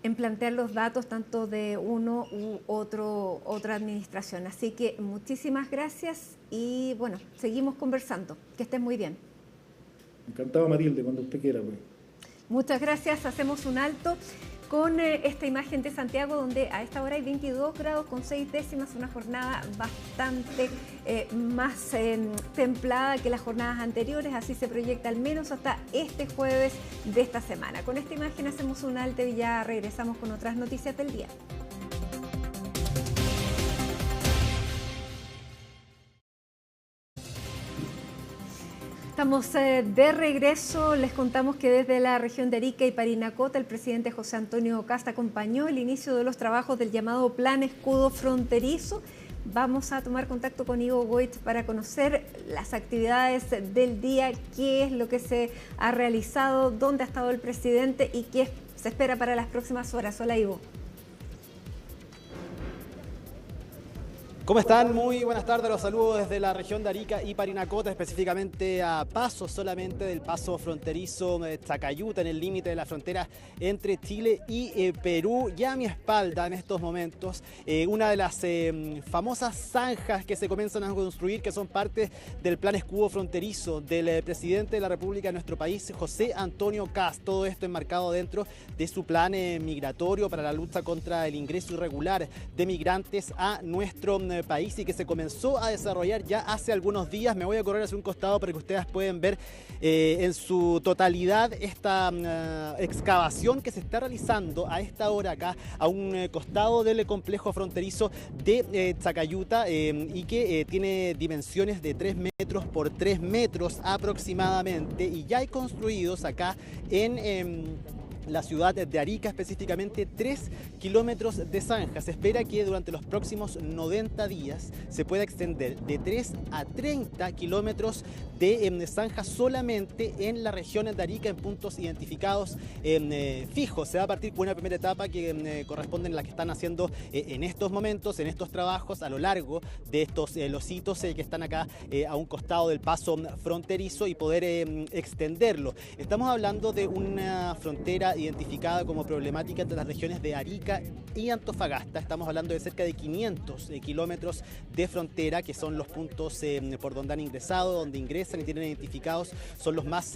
en plantear los datos tanto de uno u otra administración. Así que muchísimas gracias y bueno, seguimos conversando. Que estés muy bien. Encantado, Matilde, cuando usted quiera. Pues. Muchas gracias. Hacemos un alto con esta imagen de Santiago, donde a esta hora hay 22 grados con 6 décimas, una jornada bastante más templada que las jornadas anteriores, así se proyecta al menos hasta este jueves de esta semana. Con esta imagen hacemos un alto y ya regresamos con otras noticias del día. Estamos de regreso. Les contamos que desde la región de Arica y Parinacota el presidente José Antonio Kast acompañó el inicio de los trabajos del llamado Plan Escudo Fronterizo. Vamos a tomar contacto con Ivo Goit para conocer las actividades del día, qué es lo que se ha realizado, dónde ha estado el presidente y qué se espera para las próximas horas. Hola, Ivo. ¿Cómo están? Muy buenas tardes, los saludo desde la región de Arica y Parinacota, específicamente a paso solamente del paso fronterizo de Zacayuta, en el límite de la frontera entre Chile y Perú. Ya a mi espalda en estos momentos, una de las famosas zanjas que se comienzan a construir, que son parte del plan escudo fronterizo del presidente de la República de nuestro país, José Antonio Kast. Todo esto enmarcado dentro de su plan migratorio para la lucha contra el ingreso irregular de migrantes a nuestro país y que se comenzó a desarrollar ya hace algunos días. Me voy a correr hacia un costado para que ustedes puedan ver en su totalidad esta excavación que se está realizando a esta hora acá a un costado del complejo fronterizo de Zacayuta y que tiene dimensiones de 3 metros por 3 metros aproximadamente, y ya hay construidos acá en la ciudad de Arica, específicamente 3 kilómetros de zanja. Se espera que durante los próximos 90 días se pueda extender de 3 a 30 kilómetros de zanja solamente en la región de Arica, en puntos identificados fijos. Se va a partir con una primera etapa que corresponde a la que están haciendo en estos momentos, en estos trabajos, a lo largo de estos los hitos que están acá a un costado del paso fronterizo y poder extenderlo. Estamos hablando de una frontera identificada como problemática entre las regiones de Arica y Antofagasta. Estamos hablando de cerca de 500 kilómetros de frontera, que son los puntos por donde han ingresado, donde ingresan y tienen identificados, son los más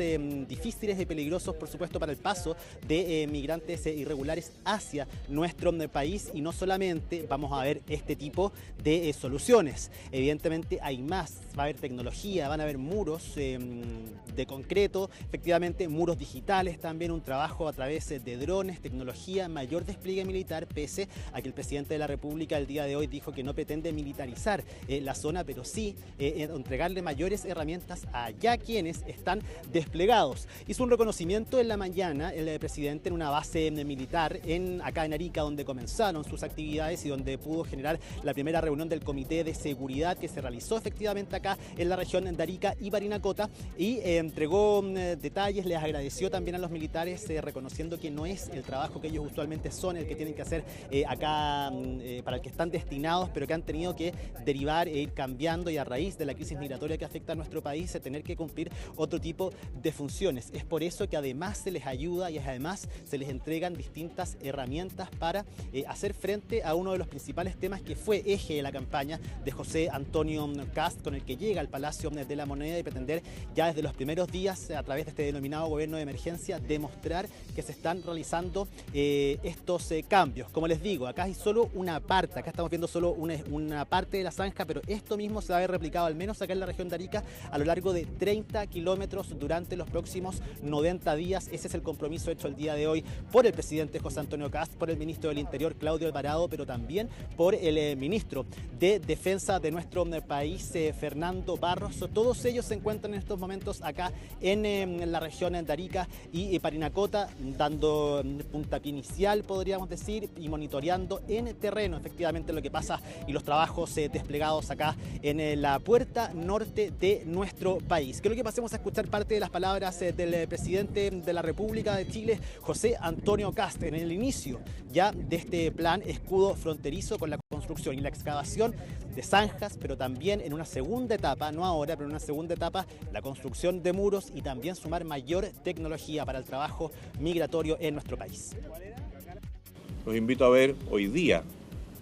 difíciles y peligrosos, por supuesto, para el paso de migrantes irregulares hacia nuestro país. Y no solamente vamos a ver este tipo de soluciones, evidentemente hay más, va a haber tecnología, van a haber muros de concreto, efectivamente muros digitales, también un trabajo a través de drones, tecnología, mayor despliegue militar, pese a que el presidente de la República el día de hoy dijo que no pretende militarizar la zona, pero sí entregarle mayores herramientas a ya quienes están desplegados. Hizo un reconocimiento en la mañana el presidente en una base militar acá en Arica, donde comenzaron sus actividades y donde pudo generar la primera reunión del Comité de Seguridad que se realizó efectivamente acá en la región de Arica y Parinacota, y entregó detalles, les agradeció también a los militares, reconociendo que no es el trabajo que ellos usualmente son el que tienen que hacer acá para el que están destinados, pero que han tenido que derivar e ir cambiando, y a raíz de la crisis migratoria que afecta a nuestro país, tener que cumplir otro tipo de funciones. Es por eso que además se les ayuda y además se les entregan distintas herramientas para hacer frente a uno de los principales temas que fue eje de la campaña de José Antonio Kast, con el que llega al Palacio de la Moneda, y pretender ya desde los primeros días, a través de este denominado gobierno de emergencia, demostrar que se están realizando estos cambios. Como les digo, acá hay solo una parte, acá estamos viendo solo una parte de la zanja, pero esto mismo se va a ver replicado al menos acá en la región de Arica a lo largo de 30 kilómetros durante los próximos 90 días. Ese es el compromiso hecho el día de hoy por el presidente José Antonio Kast, por el ministro del Interior Claudio Alvarado, pero también por el ministro de Defensa de nuestro país, Fernando Barros. Todos ellos se encuentran en estos momentos acá en la región de Arica y Parinacota, dando puntapié inicial, podríamos decir, y monitoreando en terreno efectivamente lo que pasa y los trabajos desplegados acá en la puerta norte de nuestro país. Creo que pasemos a escuchar parte de las palabras del presidente de la República de Chile, José Antonio Kast, en el inicio ya de este plan escudo fronterizo, con la construcción y la excavación de zanjas, pero también en una segunda etapa, no ahora, pero en una segunda etapa, la construcción de muros y también sumar mayor tecnología para el trabajo migratorio en nuestro país. Los invito a ver hoy día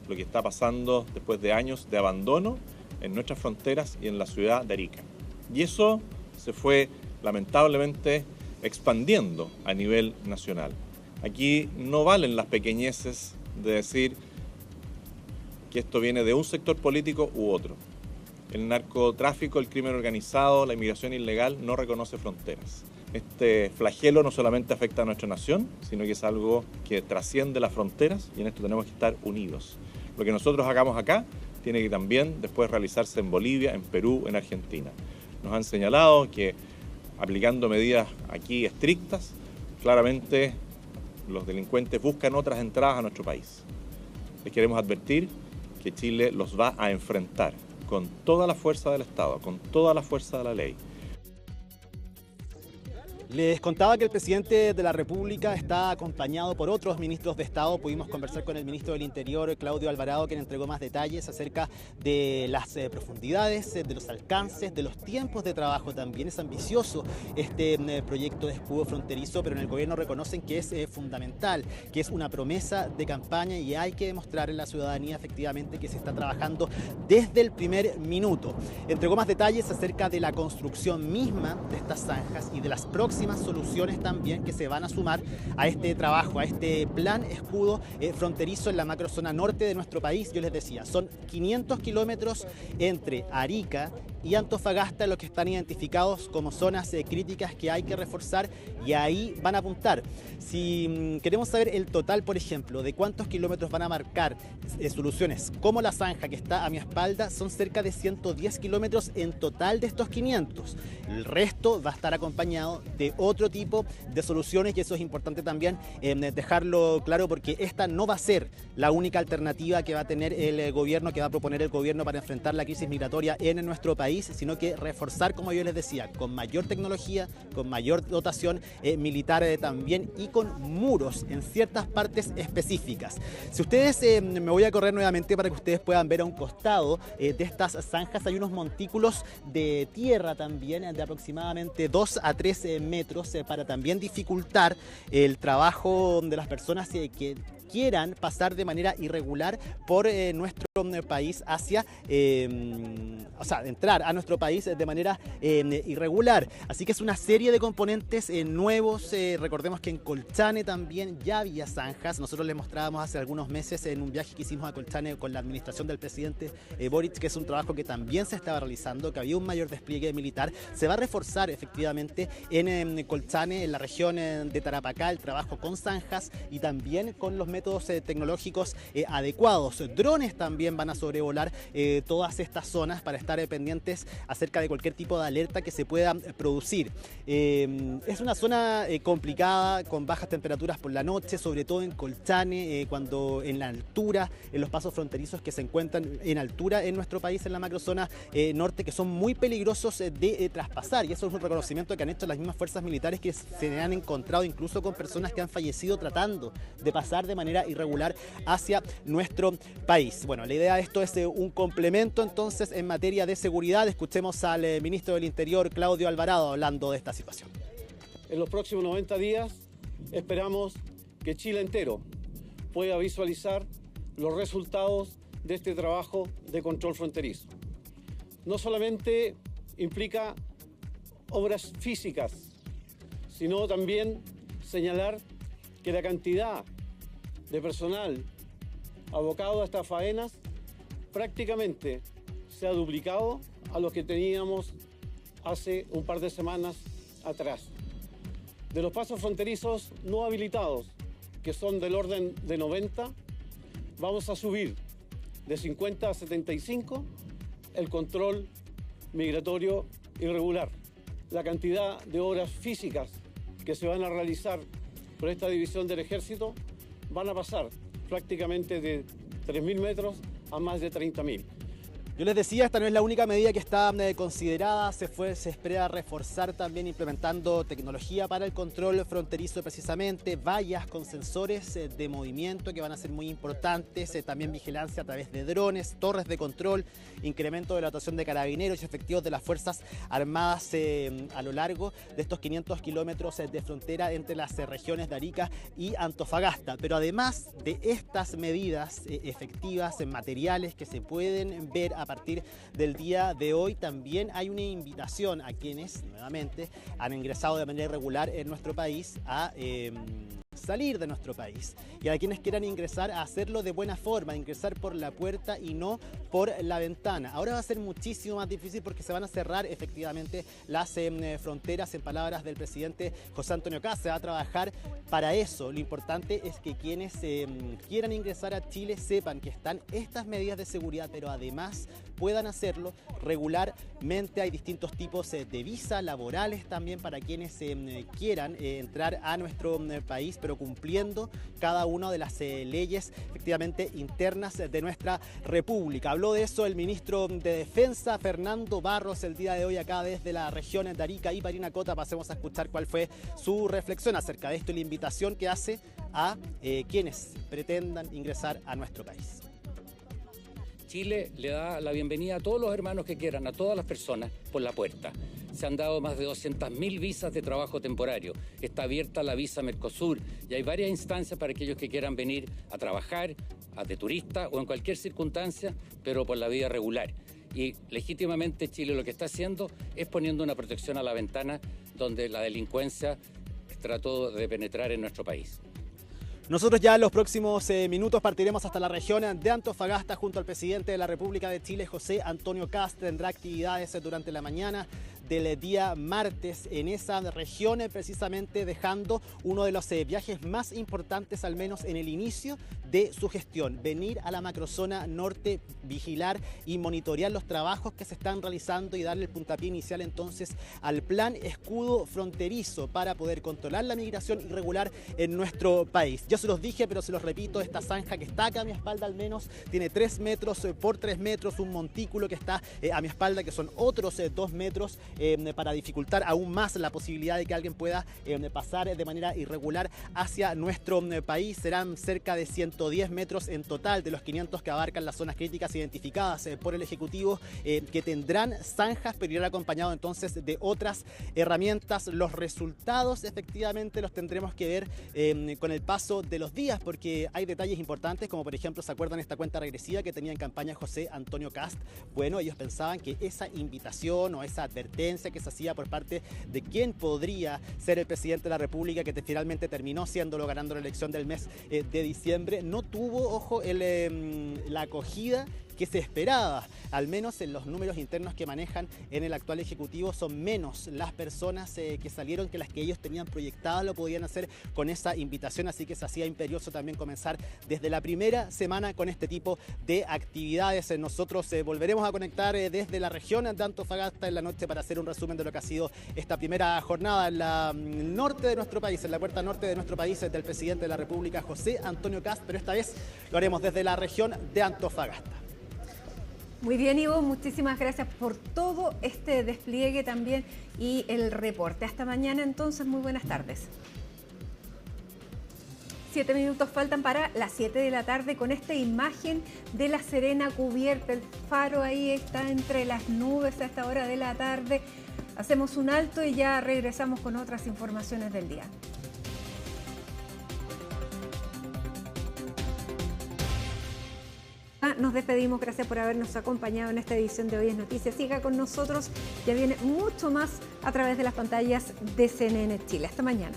lo que está pasando después de años de abandono en nuestras fronteras y en la ciudad de Arica. Y eso se fue lamentablemente expandiendo a nivel nacional. Aquí no valen las pequeñeces de decir que esto viene de un sector político u otro. El narcotráfico, el crimen organizado, la inmigración ilegal no reconoce fronteras. Este flagelo no solamente afecta a nuestra nación, sino que es algo que trasciende las fronteras, y en esto tenemos que estar unidos. Lo que nosotros hagamos acá tiene que también después realizarse en Bolivia, en Perú, en Argentina. Nos han señalado que aplicando medidas aquí estrictas, claramente los delincuentes buscan otras entradas a nuestro país. Les queremos advertir que Chile los va a enfrentar con toda la fuerza del Estado, con toda la fuerza de la ley. Les contaba que el presidente de la República está acompañado por otros ministros de Estado. Pudimos conversar con el ministro del Interior, Claudio Alvarado, quien entregó más detalles acerca de las profundidades, de los alcances, de los tiempos de trabajo. También es ambicioso este proyecto de escudo fronterizo, pero en el gobierno reconocen que es fundamental, que es una promesa de campaña, y hay que demostrar en la ciudadanía efectivamente que se está trabajando desde el primer minuto. Entregó más detalles acerca de la construcción misma de estas zanjas y de las próximas soluciones también que se van a sumar a este trabajo, a este plan escudo fronterizo en la macrozona norte de nuestro país. Yo les decía, son 500 kilómetros entre Arica y Antofagasta, los que están identificados como zonas críticas que hay que reforzar, y ahí van a apuntar. Si queremos saber el total, por ejemplo, de cuántos kilómetros van a marcar soluciones como la zanja que está a mi espalda, son cerca de 110 kilómetros en total de estos 500. El resto va a estar acompañado de otro tipo de soluciones, y eso es importante también dejarlo claro, porque esta no va a ser la única alternativa que va a tener el gobierno, que va a proponer el gobierno para enfrentar la crisis migratoria en nuestro país, sino que reforzar, como yo les decía, con mayor tecnología, con mayor dotación militar también, y con muros en ciertas partes específicas. Si ustedes, me voy a correr nuevamente para que ustedes puedan ver a un costado de estas zanjas, hay unos montículos de tierra también de aproximadamente 2 a 3 metros para también dificultar el trabajo de las personas que quieran pasar de manera irregular por nuestro país hacia, entrar a nuestro país de manera irregular. Así que es una serie de componentes nuevos. Recordemos que en Colchane también ya había zanjas. Nosotros les mostrábamos hace algunos meses en un viaje que hicimos a Colchane con la administración del presidente Boric, que es un trabajo que también se estaba realizando, que había un mayor despliegue militar. Se va a reforzar efectivamente en Colchane, en la región de Tarapacá, el trabajo con zanjas y también con los métodos tecnológicos adecuados. Drones también van a sobrevolar todas estas zonas para estar pendientes acerca de cualquier tipo de alerta que se pueda producir. Es una zona complicada, con bajas temperaturas por la noche, sobre todo en Colchane, cuando en la altura, en los pasos fronterizos que se encuentran en altura en nuestro país, en la macrozona norte, que son muy peligrosos de traspasar, y eso es un reconocimiento que han hecho las mismas fuerzas militares, que se han encontrado incluso con personas que han fallecido tratando de pasar de manera irregular hacia nuestro país. Bueno, la idea de esto es un complemento entonces en materia de seguridad. Escuchemos al ministro del Interior, Claudio Alvarado, hablando de esta situación. En los próximos 90 días esperamos que Chile entero pueda visualizar los resultados de este trabajo de control fronterizo. No solamente implica obras físicas, sino también señalar que la cantidad de personal abocado a estas faenas prácticamente se ha duplicado a lo que teníamos hace un par de semanas atrás. De los pasos fronterizos no habilitados, que son del orden de 90, vamos a subir de 50 a 75 el control migratorio irregular. La cantidad de horas físicas que se van a realizar por esta división del Ejército van a pasar prácticamente de 3.000 metros a más de 30.000. Yo les decía, esta no es la única medida que está considerada, se espera reforzar también implementando tecnología para el control fronterizo, precisamente vallas con sensores de movimiento que van a ser muy importantes, también vigilancia a través de drones, torres de control, incremento de la dotación de carabineros y efectivos de las Fuerzas Armadas a lo largo de estos 500 kilómetros de frontera entre las regiones de Arica y Antofagasta. Pero además de estas medidas efectivas, materiales que se pueden ver a partir del día de hoy, también hay una invitación a quienes nuevamente han ingresado de manera irregular en nuestro país a salir de nuestro país, y a quienes quieran ingresar a hacerlo de buena forma, ingresar por la puerta y no por la ventana. Ahora va a ser muchísimo más difícil porque se van a cerrar efectivamente las fronteras, en palabras del presidente José Antonio Kast. Se va a trabajar para eso. Lo importante es que quienes quieran ingresar a Chile sepan que están estas medidas de seguridad, pero además puedan hacerlo regularmente. Hay distintos tipos de visas laborales también para quienes quieran entrar a nuestro país, pero cumpliendo cada una de las leyes efectivamente internas de nuestra República. Habló de eso el ministro de Defensa, Fernando Barros, el día de hoy acá desde la región de Arica y Parinacota. Pasemos a escuchar cuál fue su reflexión acerca de esto y la invitación que hace a quienes pretendan ingresar a nuestro país. Chile le da la bienvenida a todos los hermanos que quieran, a todas las personas por la puerta. Se han dado más de 200.000 visas de trabajo temporario. Está abierta la visa Mercosur y hay varias instancias para aquellos que quieran venir a trabajar, de turista o en cualquier circunstancia, pero por la vía regular. Y legítimamente Chile lo que está haciendo es poniendo una protección a la ventana donde la delincuencia trató de penetrar en nuestro país. Nosotros ya en los próximos minutos partiremos hasta la región de Antofagasta junto al presidente de la República de Chile, José Antonio Kast. Tendrá actividades durante la mañana del día martes en esa región, precisamente dejando uno de los viajes más importantes, al menos en el inicio de su gestión: venir a la macrozona norte, vigilar y monitorear los trabajos que se están realizando y darle el puntapié inicial entonces al plan escudo fronterizo para poder controlar la migración irregular en nuestro país. Yo se los dije, pero se los repito, esta zanja que está acá a mi espalda al menos tiene 3 metros por 3 metros, un montículo que está a mi espalda que son otros 2 metros para dificultar aún más la posibilidad de que alguien pueda pasar de manera irregular hacia nuestro país. Serán cerca de 110 metros en total de los 500 que abarcan las zonas críticas identificadas por el Ejecutivo, que tendrán zanjas, pero irán acompañado entonces de otras herramientas. Los resultados efectivamente los tendremos que ver con el paso de los días, porque hay detalles importantes, como por ejemplo, ¿se acuerdan esta cuenta regresiva que tenía en campaña José Antonio Kast? Bueno, ellos pensaban que esa invitación o esa advertencia que se hacía por parte de quién podría ser el presidente de la República, que finalmente terminó siéndolo, ganando la elección del mes de diciembre, no tuvo, ojo, la acogida que se esperaba. Al menos en los números internos que manejan en el actual Ejecutivo son menos las personas que salieron que las que ellos tenían proyectadas lo podían hacer con esa invitación, así que se hacía imperioso también comenzar desde la primera semana con este tipo de actividades. Nosotros volveremos a conectar desde la región de Antofagasta en la noche para hacer un resumen de lo que ha sido esta primera jornada en la norte de nuestro país, en la puerta norte de nuestro país, del presidente de la República, José Antonio Kast, pero esta vez lo haremos desde la región de Antofagasta. Muy bien, Ivo, muchísimas gracias por todo este despliegue también y el reporte. Hasta mañana entonces, muy buenas tardes. 7 minutos faltan para las 7 de la tarde con esta imagen de La Serena cubierta. El faro ahí está entre las nubes a esta hora de la tarde. Hacemos un alto y ya regresamos con otras informaciones del día. Nos despedimos, gracias por habernos acompañado en esta edición de Hoy es Noticia. Siga con nosotros, ya viene mucho más a través de las pantallas de CNN Chile. Hasta mañana.